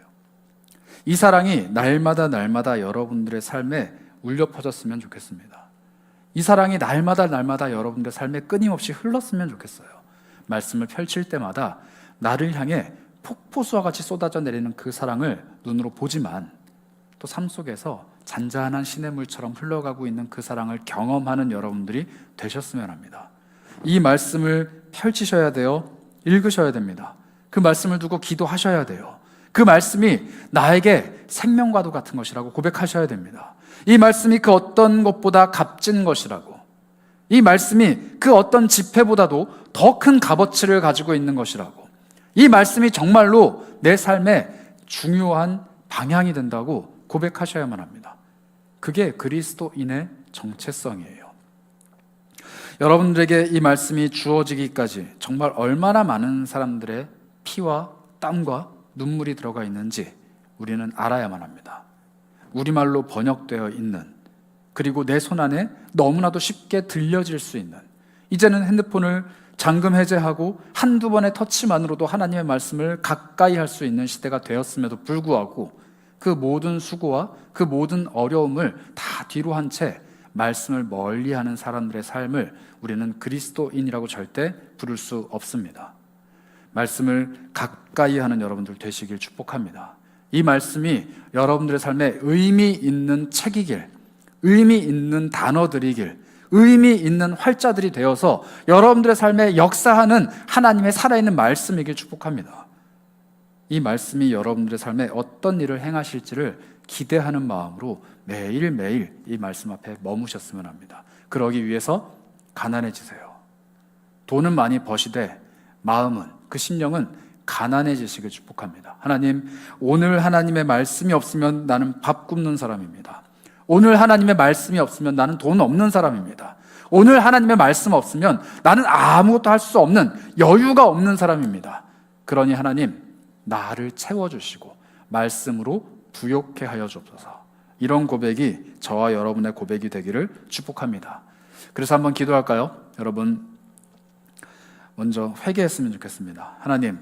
이 사랑이 날마다 여러분들의 삶에 울려 퍼졌으면 좋겠습니다. 이 사랑이 날마다 여러분들의 삶에 끊임없이 흘렀으면 좋겠어요. 말씀을 펼칠 때마다 나를 향해 폭포수와 같이 쏟아져 내리는 그 사랑을 눈으로 보지만, 또 삶 속에서 잔잔한 시냇물처럼 흘러가고 있는 그 사랑을 경험하는 여러분들이 되셨으면 합니다. 이 말씀을 펼치셔야 돼요. 읽으셔야 됩니다. 그 말씀을 두고 기도하셔야 돼요. 그 말씀이 나에게 생명과도 같은 것이라고 고백하셔야 됩니다. 이 말씀이 그 어떤 것보다 값진 것이라고, 이 말씀이 그 어떤 지폐보다도 더 큰 값어치를 가지고 있는 것이라고, 이 말씀이 정말로 내 삶의 중요한 방향이 된다고 고백하셔야만 합니다. 그게 그리스도인의 정체성이에요. 여러분들에게 이 말씀이 주어지기까지 정말 얼마나 많은 사람들의 피와 땀과 눈물이 들어가 있는지 우리는 알아야만 합니다. 우리말로 번역되어 있는, 그리고 내 손 안에 너무나도 쉽게 들려질 수 있는, 이제는 핸드폰을 잠금 해제하고 한두 번의 터치만으로도 하나님의 말씀을 가까이 할 수 있는 시대가 되었음에도 불구하고 그 모든 수고와 그 모든 어려움을 다 뒤로 한 채 말씀을 멀리하는 사람들의 삶을 우리는 그리스도인이라고 절대 부를 수 없습니다. 말씀을 가까이 하는 여러분들 되시길 축복합니다. 이 말씀이 여러분들의 삶에 의미 있는 책이길, 의미 있는 단어들이길, 의미 있는 활자들이 되어서 여러분들의 삶에 역사하는 하나님의 살아있는 말씀이길 축복합니다. 이 말씀이 여러분들의 삶에 어떤 일을 행하실지를 기대하는 마음으로 매일매일 이 말씀 앞에 머무셨으면 합니다. 그러기 위해서 가난해지세요. 돈은 많이 버시되 마음은, 그 심령은 가난해지시길 축복합니다. 하나님, 오늘 하나님의 말씀이 없으면 나는 밥 굶는 사람입니다. 오늘 하나님의 말씀이 없으면 나는 돈 없는 사람입니다. 오늘 하나님의 말씀 없으면 나는 아무것도 할 수 없는, 여유가 없는 사람입니다. 그러니 하나님, 나를 채워주시고 말씀으로 부욕해 하여 주옵소서. 이런 고백이 저와 여러분의 고백이 되기를 축복합니다. 그래서 한번 기도할까요? 여러분, 먼저 회개했으면 좋겠습니다. 하나님,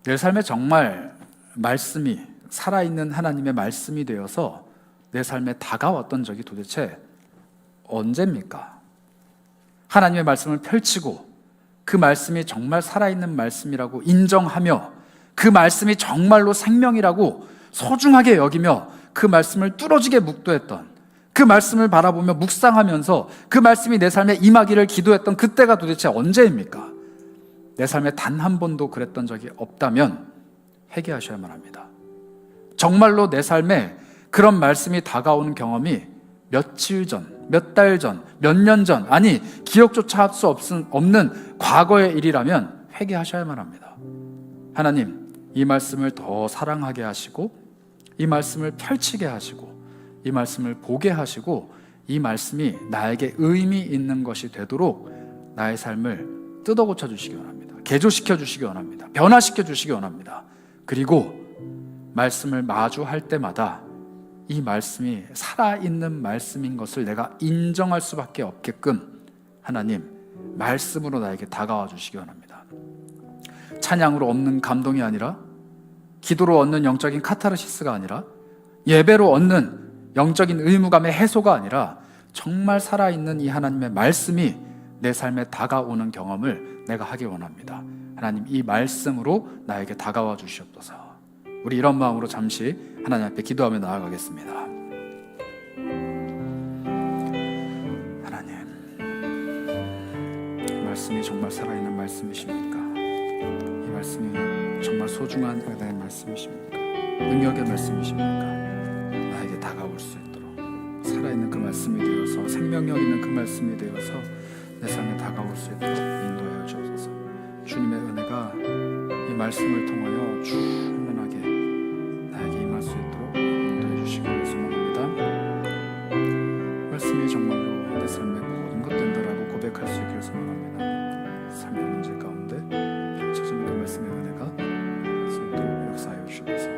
내 삶에 정말 말씀이, 살아있는 하나님의 말씀이 되어서 내 삶에 다가왔던 적이 도대체 언제입니까? 하나님의 말씀을 펼치고 그 말씀이 정말 살아있는 말씀이라고 인정하며 그 말씀이 정말로 생명이라고 소중하게 여기며 그 말씀을 뚫어지게 묵도했던, 그 말씀을 바라보며 묵상하면서 그 말씀이 내 삶에 임하기를 기도했던 그때가 도대체 언제입니까? 내 삶에 단 한 번도 그랬던 적이 없다면 회개하셔야만 합니다. 정말로 내 삶에 그런 말씀이 다가오는 경험이 며칠 전, 몇 달 전, 몇 년 전, 아니 기억조차 할 수 없는 과거의 일이라면 회개하셔야만 합니다. 하나님, 이 말씀을 더 사랑하게 하시고, 이 말씀을 펼치게 하시고, 이 말씀을 보게 하시고, 이 말씀이 나에게 의미 있는 것이 되도록 나의 삶을 뜯어고쳐 주시기 원합니다. 개조시켜 주시기 원합니다. 변화시켜 주시기 원합니다. 그리고 말씀을 마주할 때마다 이 말씀이 살아있는 말씀인 것을 내가 인정할 수밖에 없게끔 하나님, 말씀으로 나에게 다가와 주시기 원합니다. 찬양으로 얻는 감동이 아니라, 기도로 얻는 영적인 카타르시스가 아니라, 예배로 얻는 영적인 의무감의 해소가 아니라 정말 살아있는 이 하나님의 말씀이 내 삶에 다가오는 경험을 내가 하길 원합니다. 하나님, 이 말씀으로 나에게 다가와 주시옵소서. 우리 이런 마음으로 잠시 하나님 앞에 기도하며 나아가겠습니다. 하나님, 말씀이 정말 살아있는 말씀이십니까? 이 말씀이 정말 소중한 은혜의 말씀이십니까? 능력의 말씀이십니까? 나에게 다가올 수 있도록 살아있는 그 말씀이 되어서, 생명력 있는 그 말씀이 되어서 내 삶에 다가올 수 있도록 인도하여 주옵소서. 주님의 은혜가 이 말씀을 통하여 충만하게 나에게 임할 수 있도록 인도해 주시기를 소망합니다. 말씀이 정말로 내 삶의 모든 것 된다라고 고백할 수 있기를 소망합니다. 삶의 문제 가운데 펼쳐진 그 말씀의 은혜가 수 있도록 역사하여 주시옵소서.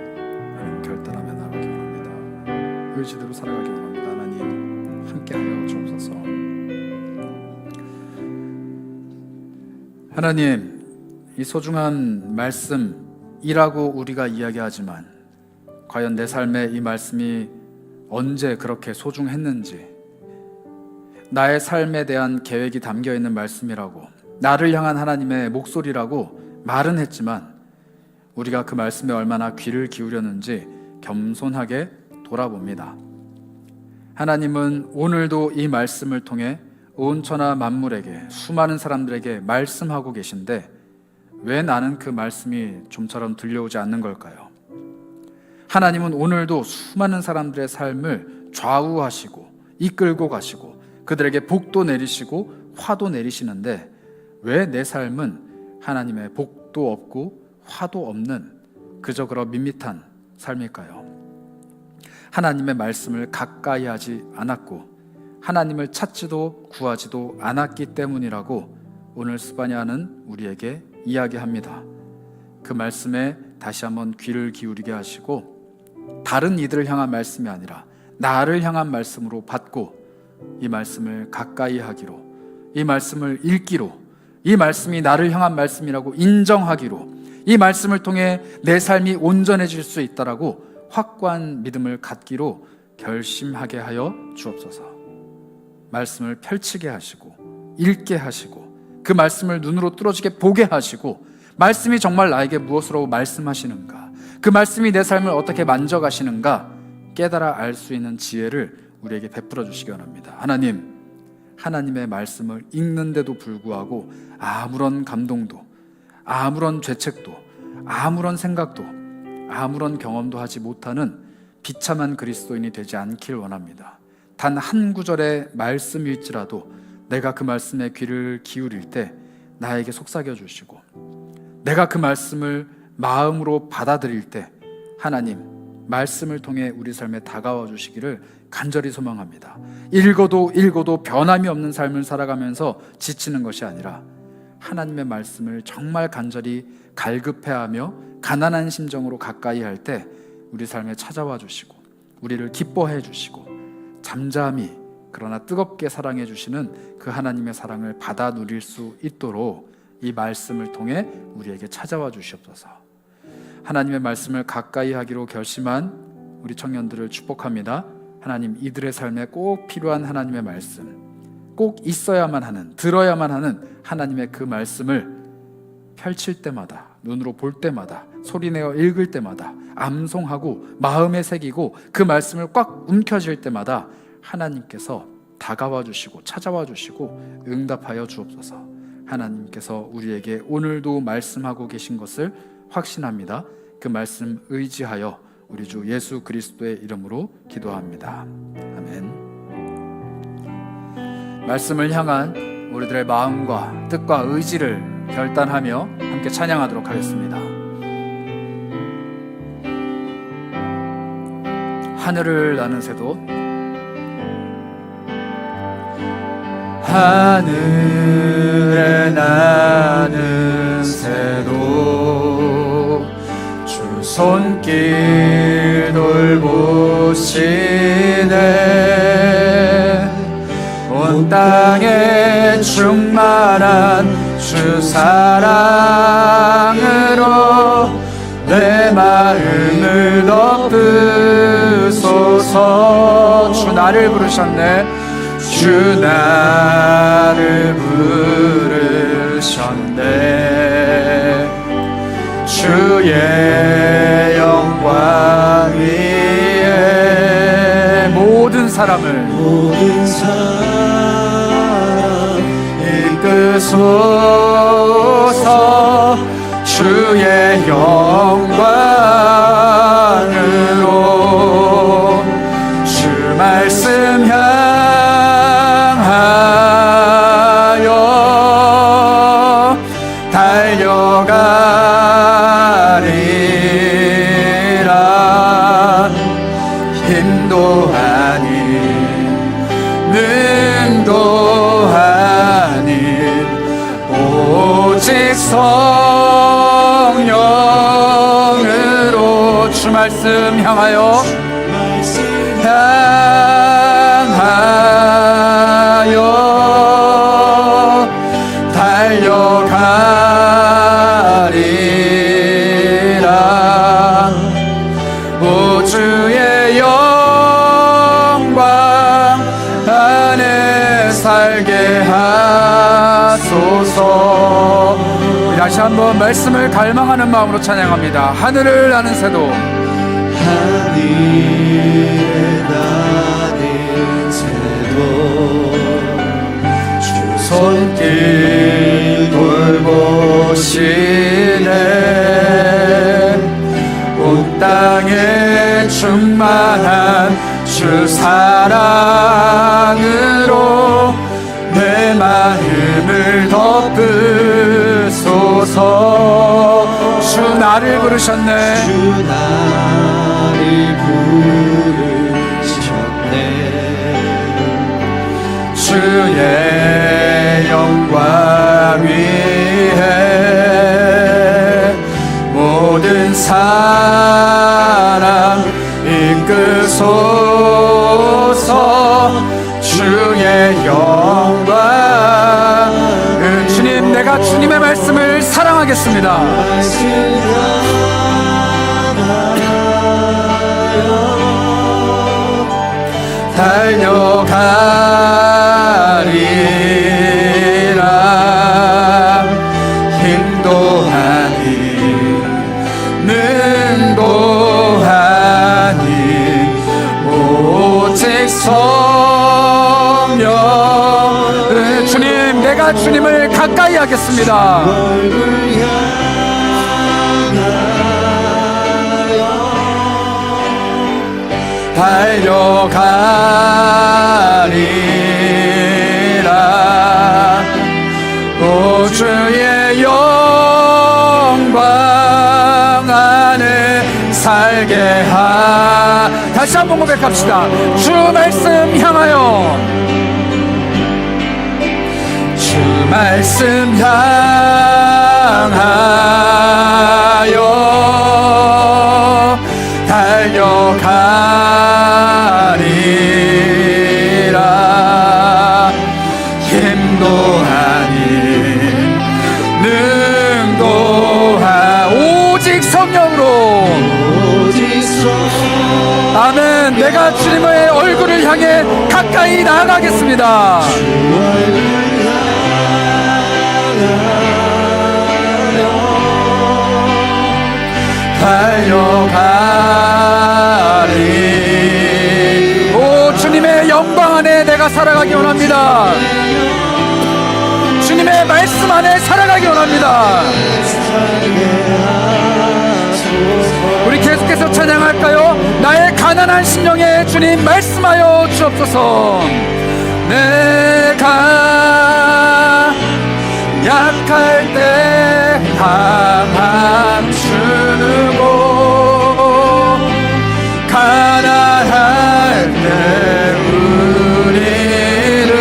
하나님, 결단하며 나가기 원합니다. 의지대로 살아가기 원합니다. 하나님, 함께하여 주옵소서. 하나님, 이 소중한 말씀이라고 우리가 이야기하지만 과연 내 삶에 이 말씀이 언제 그렇게 소중했는지, 나의 삶에 대한 계획이 담겨있는 말씀이라고, 나를 향한 하나님의 목소리라고 말은 했지만 우리가 그 말씀에 얼마나 귀를 기울였는지 겸손하게 돌아봅니다. 하나님은 오늘도 이 말씀을 통해 온 천하 만물에게, 수많은 사람들에게 말씀하고 계신데 왜 나는 그 말씀이 좀처럼 들려오지 않는 걸까요? 하나님은 오늘도 수많은 사람들의 삶을 좌우하시고 이끌고 가시고 그들에게 복도 내리시고 화도 내리시는데 왜 내 삶은 하나님의 복도 없고 화도 없는 그저 그런 밋밋한 삶일까요? 하나님의 말씀을 가까이 하지 않았고 하나님을 찾지도 구하지도 않았기 때문이라고 오늘 스바냐는 우리에게 이야기합니다. 그 말씀에 다시 한번 귀를 기울이게 하시고 다른 이들을 향한 말씀이 아니라 나를 향한 말씀으로 받고 이 말씀을 가까이 하기로, 이 말씀을 읽기로, 이 말씀이 나를 향한 말씀이라고 인정하기로, 이 말씀을 통해 내 삶이 온전해질 수 있다라고 확고한 믿음을 갖기로 결심하게 하여 주옵소서. 말씀을 펼치게 하시고 읽게 하시고 그 말씀을 눈으로 뚫어지게 보게 하시고 말씀이 정말 나에게 무엇으로 말씀하시는가, 그 말씀이 내 삶을 어떻게 만져가시는가 깨달아 알 수 있는 지혜를 우리에게 베풀어 주시기 원합니다. 하나님, 하나님의 말씀을 읽는데도 불구하고 아무런 감동도, 아무런 죄책도, 아무런 생각도, 아무런 경험도 하지 못하는 비참한 그리스도인이 되지 않길 원합니다. 단 한 구절의 말씀일지라도 내가 그 말씀에 귀를 기울일 때 나에게 속삭여 주시고, 내가 그 말씀을 마음으로 받아들일 때 하나님 말씀을 통해 우리 삶에 다가와 주시기를 간절히 소망합니다. 읽어도 변함이 없는 삶을 살아가면서 지치는 것이 아니라 하나님의 말씀을 정말 간절히 갈급해하며 가난한 심정으로 가까이 할 때 우리 삶에 찾아와 주시고 우리를 기뻐해 주시고 잠잠히 그러나 뜨겁게 사랑해 주시는 그 하나님의 사랑을 받아 누릴 수 있도록 이 말씀을 통해 우리에게 찾아와 주시옵소서. 하나님의 말씀을 가까이 하기로 결심한 우리 청년들을 축복합니다. 하나님, 이들의 삶에 꼭 필요한 하나님의 말씀, 꼭 있어야만 하는, 들어야만 하는 하나님의 그 말씀을 펼칠 때마다, 눈으로 볼 때마다, 소리내어 읽을 때마다, 암송하고 마음에 새기고 그 말씀을 꽉 움켜쥘 때마다 하나님께서 다가와 주시고 찾아와 주시고 응답하여 주옵소서. 하나님께서 우리에게 오늘도 말씀하고 계신 것을 확신합니다. 그 말씀 의지하여 우리 주 예수 그리스도의 이름으로 기도합니다. 아멘. 말씀을 향한 우리들의 마음과 뜻과 의지를 결단하며 함께 찬양하도록 하겠습니다. 하늘을 나는 새도, 하늘에 나는 새도 주 손길 돌보시네. 온 땅에 충만한 주 사랑으로 내 마음을 덮으소서. 주 나를 부르셨네. 주 나를 부르셨네. 주의 영광 위에 모든 사람을 이끄소서. 주의 영광으로 주 말씀 향하여 달려가리라. 힘도 아닌 능도 아닌 오직 성령으로 주 말씀 향하여 달려가리라. 오 주의 영광 안에 살게 하소서. 다시 한번 말씀을 갈망하는 마음으로 찬양합니다. 하늘을 나는 새도, 하늘에 나는 새도 주 손길 돌보시네. 온 땅에 충만한 주 사랑으로 내 마음을 덮으소서. 주 나를 부르셨네. 주 나를 부르셨네. 주의 영광 위에 모든 사람 이끄소서. 주의 영광. 주님, 내가 주님의 말씀을 사랑하겠습니다. 달려가리라. 힘도 아닌 능도 아닌 오직 성령. 주님, 내가 주님을 가까이 하겠습니다. 달려가리라. 오 주의 영광 안에 살게 하. 다시 한번 고백합시다. 주 말씀 향하여, 주 말씀 향하여 달려가리라. 힘도 아닌 능도 오직 성령으로. 아멘. 내가 주님의 얼굴을 향해 가까이 나아가겠습니다. 달려가리. 오 주님의 영광 안에 내가 살아가기 원합니다. 주님의 말씀 안에 살아가기 원합니다. 우리 계속해서 찬양할까요? 나의 가난한 심령에 주님 말씀하여 주옵소서. 내가 약할 때 강함 주고 가난할 때 우리를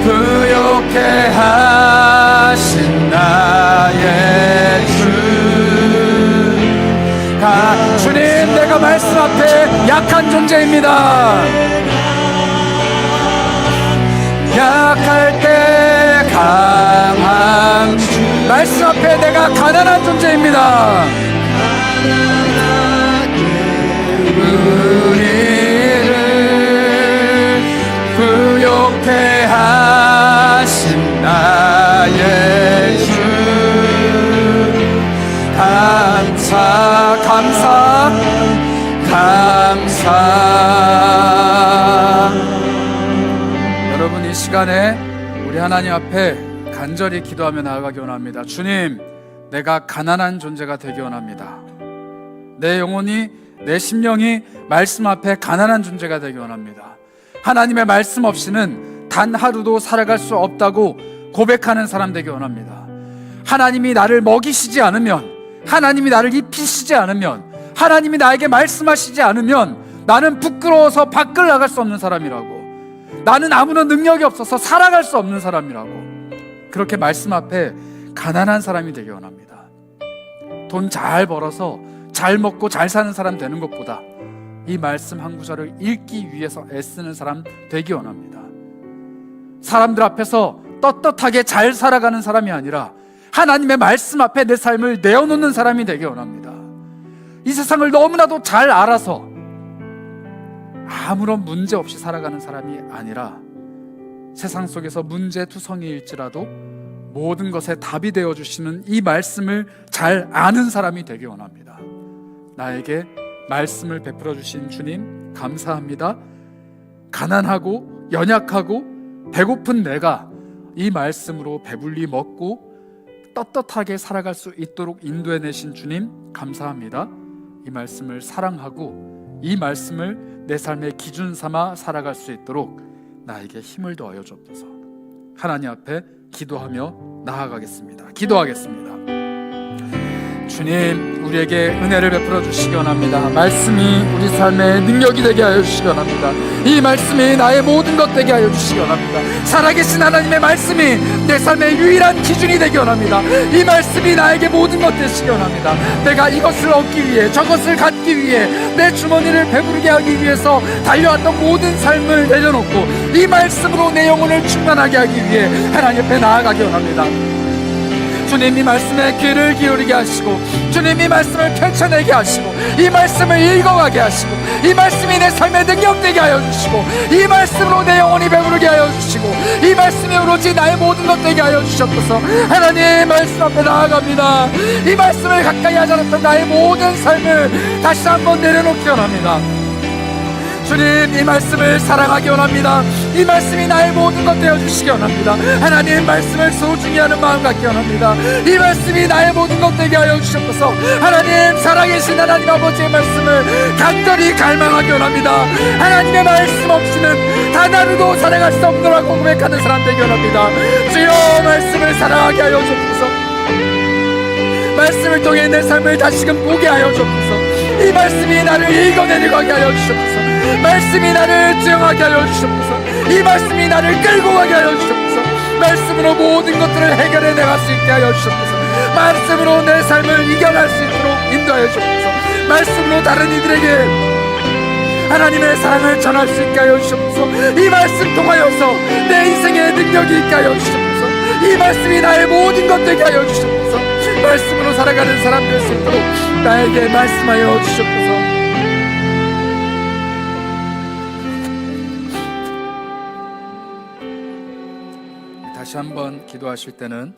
부욕해 하신 나의 주. 주님, 내가 말씀 앞에 약한 존재입니다. 약할 때 강함 주. 말씀 앞에 내가 가난한 존재입니다. 우리를 부욕해 하신 나의 주. 감사 감사 감사. 여러분, 이 시간에 우리 하나님 앞에 간절히 기도하며 나아가기 원합니다. 주님, 내가 가난한 존재가 되기 원합니다. 내 영혼이, 내 심령이 말씀 앞에 가난한 존재가 되기 원합니다. 하나님의 말씀 없이는 단 하루도 살아갈 수 없다고 고백하는 사람 되기 원합니다. 하나님이 나를 먹이시지 않으면, 하나님이 나를 입히시지 않으면, 하나님이 나에게 말씀하시지 않으면 나는 부끄러워서 밖을 나갈 수 없는 사람이라고, 나는 아무런 능력이 없어서 살아갈 수 없는 사람이라고, 그렇게 말씀 앞에 가난한 사람이 되기 원합니다. 돈 잘 벌어서 잘 먹고 잘 사는 사람 되는 것보다 이 말씀 한 구절을 읽기 위해서 애쓰는 사람 되기 원합니다. 사람들 앞에서 떳떳하게 잘 살아가는 사람이 아니라 하나님의 말씀 앞에 내 삶을 내어놓는 사람이 되기 원합니다. 이 세상을 너무나도 잘 알아서 아무런 문제 없이 살아가는 사람이 아니라 세상 속에서 문제투성이일지라도 모든 것에 답이 되어주시는 이 말씀을 잘 아는 사람이 되기 원합니다. 나에게 말씀을 베풀어 주신 주님 감사합니다. 가난하고 연약하고 배고픈 내가 이 말씀으로 배불리 먹고 떳떳하게 살아갈 수 있도록 인도해내신 주님 감사합니다. 이 말씀을 사랑하고 이 말씀을 내 삶의 기준 삼아 살아갈 수 있도록 나에게 힘을 더하여 주옵소서. 하나님 앞에 기도하며 나아가겠습니다. 기도하겠습니다. 주님, 우리에게 은혜를 베풀어 주시기 원합니다. 말씀이 우리 삶의 능력이 되게 하여 주시기 원합니다. 이 말씀이 나의 모든 것 되게 하여 주시기 원합니다. 살아계신 하나님의 말씀이 내 삶의 유일한 기준이 되기 원합니다. 이 말씀이 나에게 모든 것 되시기 원합니다. 내가 이것을 얻기 위해, 저것을 갖기 위해, 내 주머니를 배부르게 하기 위해서 달려왔던 모든 삶을 내려놓고 이 말씀으로 내 영혼을 충만하게 하기 위해 하나님 앞에 나아가기 원합니다. 주님, 이 말씀에 귀를 기울이게 하시고 주님, 이 말씀을 펼쳐내게 하시고 이 말씀을 읽어가게 하시고 이 말씀이 내 삶의 능력되게 하여 주시고 이 말씀으로 내 영혼이 배부르게 하여 주시고 이 말씀이 오로지 나의 모든 것 되게 하여 주셨소서. 하나님, 말씀 앞에 나아갑니다. 이 말씀을 가까이 하지 않았던 나의 모든 삶을 다시 한번 내려놓기 원합니다. 주님, 이 말씀을 사랑하기 원합니다. 이 말씀이 나의 모든 것 되어주시기 원합니다. 하나님, 말씀을 소중히 하는 마음 갖기 원합니다. 이 말씀이 나의 모든 것 되게 하여 주셨소서. 하나님, 살아계신 하나님 아버지의 말씀을 간절히 갈망하기 원합니다. 하나님의 말씀 없이는 단 하루도 살아갈 수 없노라고 고백하는 사람 되기 원합니다. 주여, 말씀을 사랑하게 하여 주옵소서. 말씀을 통해 내 삶을 다시금 보게 하여 주옵소서. 이 말씀이 나를 읽어내리고 하게 하여 주옵소서. 말씀이 나를 수용하게 하여 주옵소서. 이 말씀이 나를 끌고 가게 하여 주옵소서. 말씀으로 모든 것들을 해결해 나갈 수 있게 하여 주옵소서. 말씀으로 내 삶을 이겨낼 수 있도록 인도하여 주옵소서. 말씀으로 다른 이들에게 하나님의 사랑을 전할 수 있게 하여 주옵소서. 이 말씀 통하여서 내 인생의 능력이 있게 하여 주옵소서. 이 말씀이 나의 모든 것 되게 하여 주옵소서. 말씀으로 살아가는 사람 될 수 있도록 나에게 말씀하여 주옵소서. 다시 한번 기도하실 때는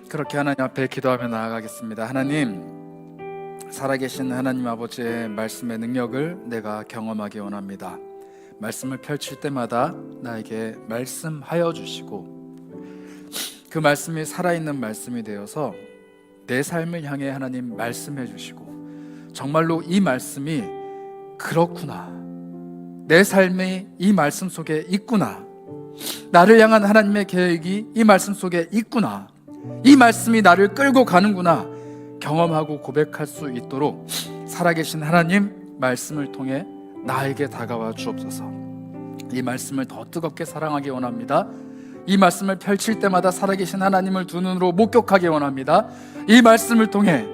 그렇게 하나님 앞에 기도하며 나아가겠습니다. 하나님, 살아계신 하나님 아버지의 말씀의 능력을 내가 경험하기 원합니다. 말씀을 펼칠 때마다 나에게 말씀하여 주시고 그 말씀이 살아있는 말씀이 되어서 내 삶을 향해 하나님 말씀해 주시고 정말로 이 말씀이 그렇구나, 내 삶이 이 말씀 속에 있구나, 나를 향한 하나님의 계획이 이 말씀 속에 있구나, 이 말씀이 나를 끌고 가는구나 경험하고 고백할 수 있도록 살아계신 하나님 말씀을 통해 나에게 다가와 주옵소서. 이 말씀을 더 뜨겁게 사랑하기 원합니다. 이 말씀을 펼칠 때마다 살아계신 하나님을 두 눈으로 목격하기 원합니다. 이 말씀을 통해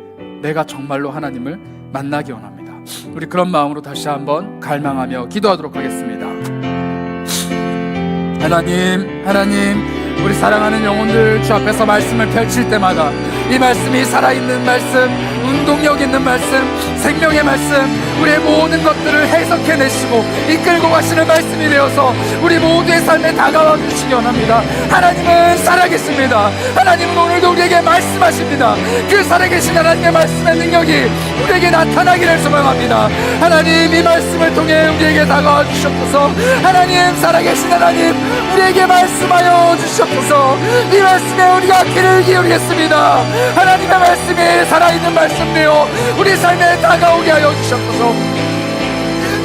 내가 정말로 하나님을 만나기 원합니다. 우리 그런 마음으로 다시 한번 갈망하며 기도하도록 하겠습니다. 하나님, 우리 사랑하는 영혼들 주 앞에서 말씀을 펼칠 때마다 이 말씀이 살아있는 말씀, 운동력 있는 말씀, 생명의 말씀, 우리의 모든 것들을 해석해내시고 이끌고 가시는 말씀이 되어서 우리 모두의 삶에 다가와 주시기 원합니다. 하나님은 살아계십니다. 하나님은 오늘도 우리에게 말씀하십니다. 그 살아계신 하나님의 말씀의 능력이 우리에게 나타나기를 소망합니다. 하나님, 이 말씀을 통해 우리에게 다가와 주셨소서. 하나님, 살아계신 하나님, 우리에게 말씀하여 주셨소서. 이 말씀에 우리가 귀를 기울이겠습니다. 하나님의 말씀이 살아있는 말씀 되어 우리 삶에 다가오게 하여 주셨소서.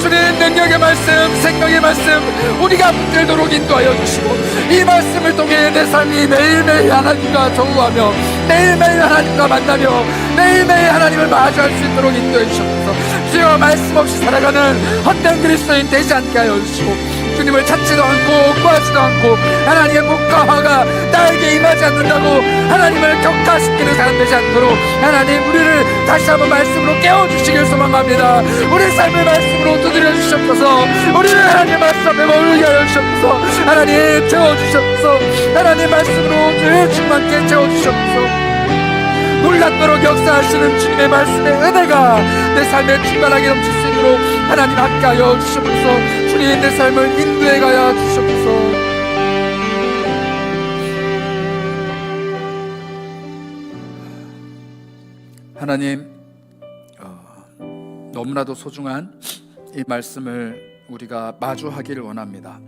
주님, 능력의 말씀, 생명의 말씀 우리가 붙들도록 인도하여 주시고 이 말씀을 통해 내 삶이 매일매일 하나님과 조우하며 매일매일 하나님과 만나며 매일매일 하나님을 마주할 수 있도록 인도해 주셨소서. 주여, 말씀 없이 살아가는 헛된 그리스도인 되지 않게 하여 주시고 주님을 찾지도 않고 구하지도 않고 하나님의 복과 화가 나에게 임하지 않는다고 하나님을 격가시키는 사람 되지 않도록 하나님, 우리를 다시 한번 말씀으로 깨워주시길 소망합니다. 우리 삶을 말씀으로 두드려 주셨소서. 우리를 하나님 말씀 앞에 머물게 하여 주셨소서. 하나님, 채워주셨소서. 하나님 말씀으로 늘 충만케 채워주셨소서. 놀랍도록 역사하시는 주님의 말씀의 은혜가 내 삶에 충만하게 넘칠 수 있도록 하나님 함께하여 주시옵소서. 주님, 내 삶을 인도해 가야 주시옵소서. 하나님, 너무나도 소중한 이 말씀을 우리가 마주하기를 원합니다.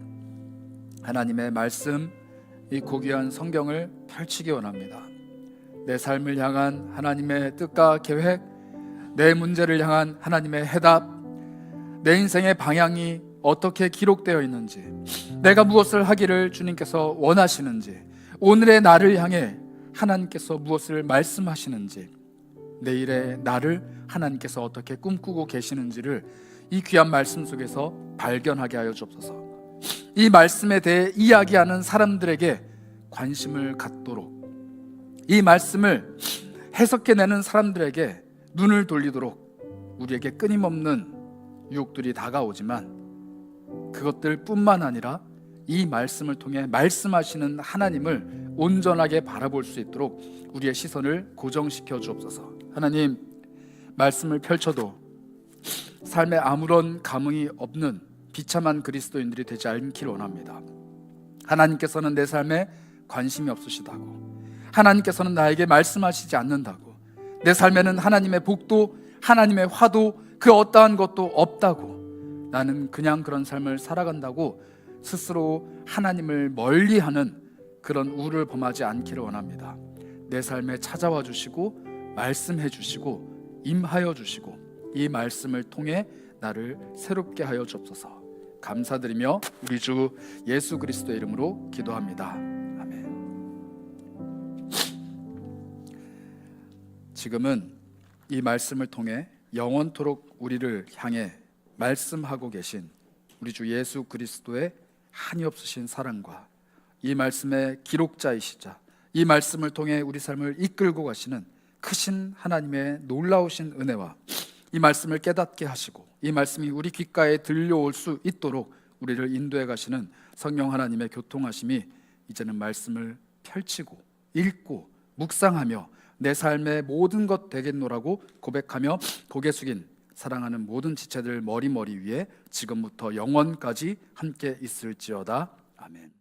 하나님의 말씀, 이 고귀한 성경을 펼치기 원합니다. 내 삶을 향한 하나님의 뜻과 계획, 내 문제를 향한 하나님의 해답, 내 인생의 방향이 어떻게 기록되어 있는지, 내가 무엇을 하기를 주님께서 원하시는지, 오늘의 나를 향해 하나님께서 무엇을 말씀하시는지, 내일의 나를 하나님께서 어떻게 꿈꾸고 계시는지를 이 귀한 말씀 속에서 발견하게 하여 주옵소서. 이 말씀에 대해 이야기하는 사람들에게 관심을 갖도록, 이 말씀을 해석해내는 사람들에게 눈을 돌리도록 우리에게 끊임없는 유혹들이 다가오지만, 그것들 뿐만 아니라 이 말씀을 통해 말씀하시는 하나님을 온전하게 바라볼 수 있도록 우리의 시선을 고정시켜 주옵소서. 하나님, 말씀을 펼쳐도 삶에 아무런 감흥이 없는 비참한 그리스도인들이 되지 않기를 원합니다. 하나님께서는 내 삶에 관심이 없으시다고, 하나님께서는 나에게 말씀하시지 않는다고, 내 삶에는 하나님의 복도, 하나님의 화도, 그 어떠한 것도 없다고, 나는 그냥 그런 삶을 살아간다고 스스로 하나님을 멀리하는 그런 우를 범하지 않기를 원합니다. 내 삶에 찾아와 주시고 말씀해 주시고 임하여 주시고 이 말씀을 통해 나를 새롭게 하여 주옵소서. 감사드리며 우리 주 예수 그리스도의 이름으로 기도합니다. 아멘. 지금은 이 말씀을 통해 영원토록 우리를 향해 말씀하고 계신 우리 주 예수 그리스도의 한이 없으신 사랑과 이 말씀의 기록자이시자 이 말씀을 통해 우리 삶을 이끌고 가시는 크신 하나님의 놀라우신 은혜와 이 말씀을 깨닫게 하시고 이 말씀이 우리 귓가에 들려올 수 있도록 우리를 인도해 가시는 성령 하나님의 교통하심이 이제는 말씀을 펼치고 읽고 묵상하며 내 삶의 모든 것 되겠노라고 고백하며 고개 숙인 사랑하는 모든 지체들 머리 위에 지금부터 영원까지 함께 있을지어다. 아멘.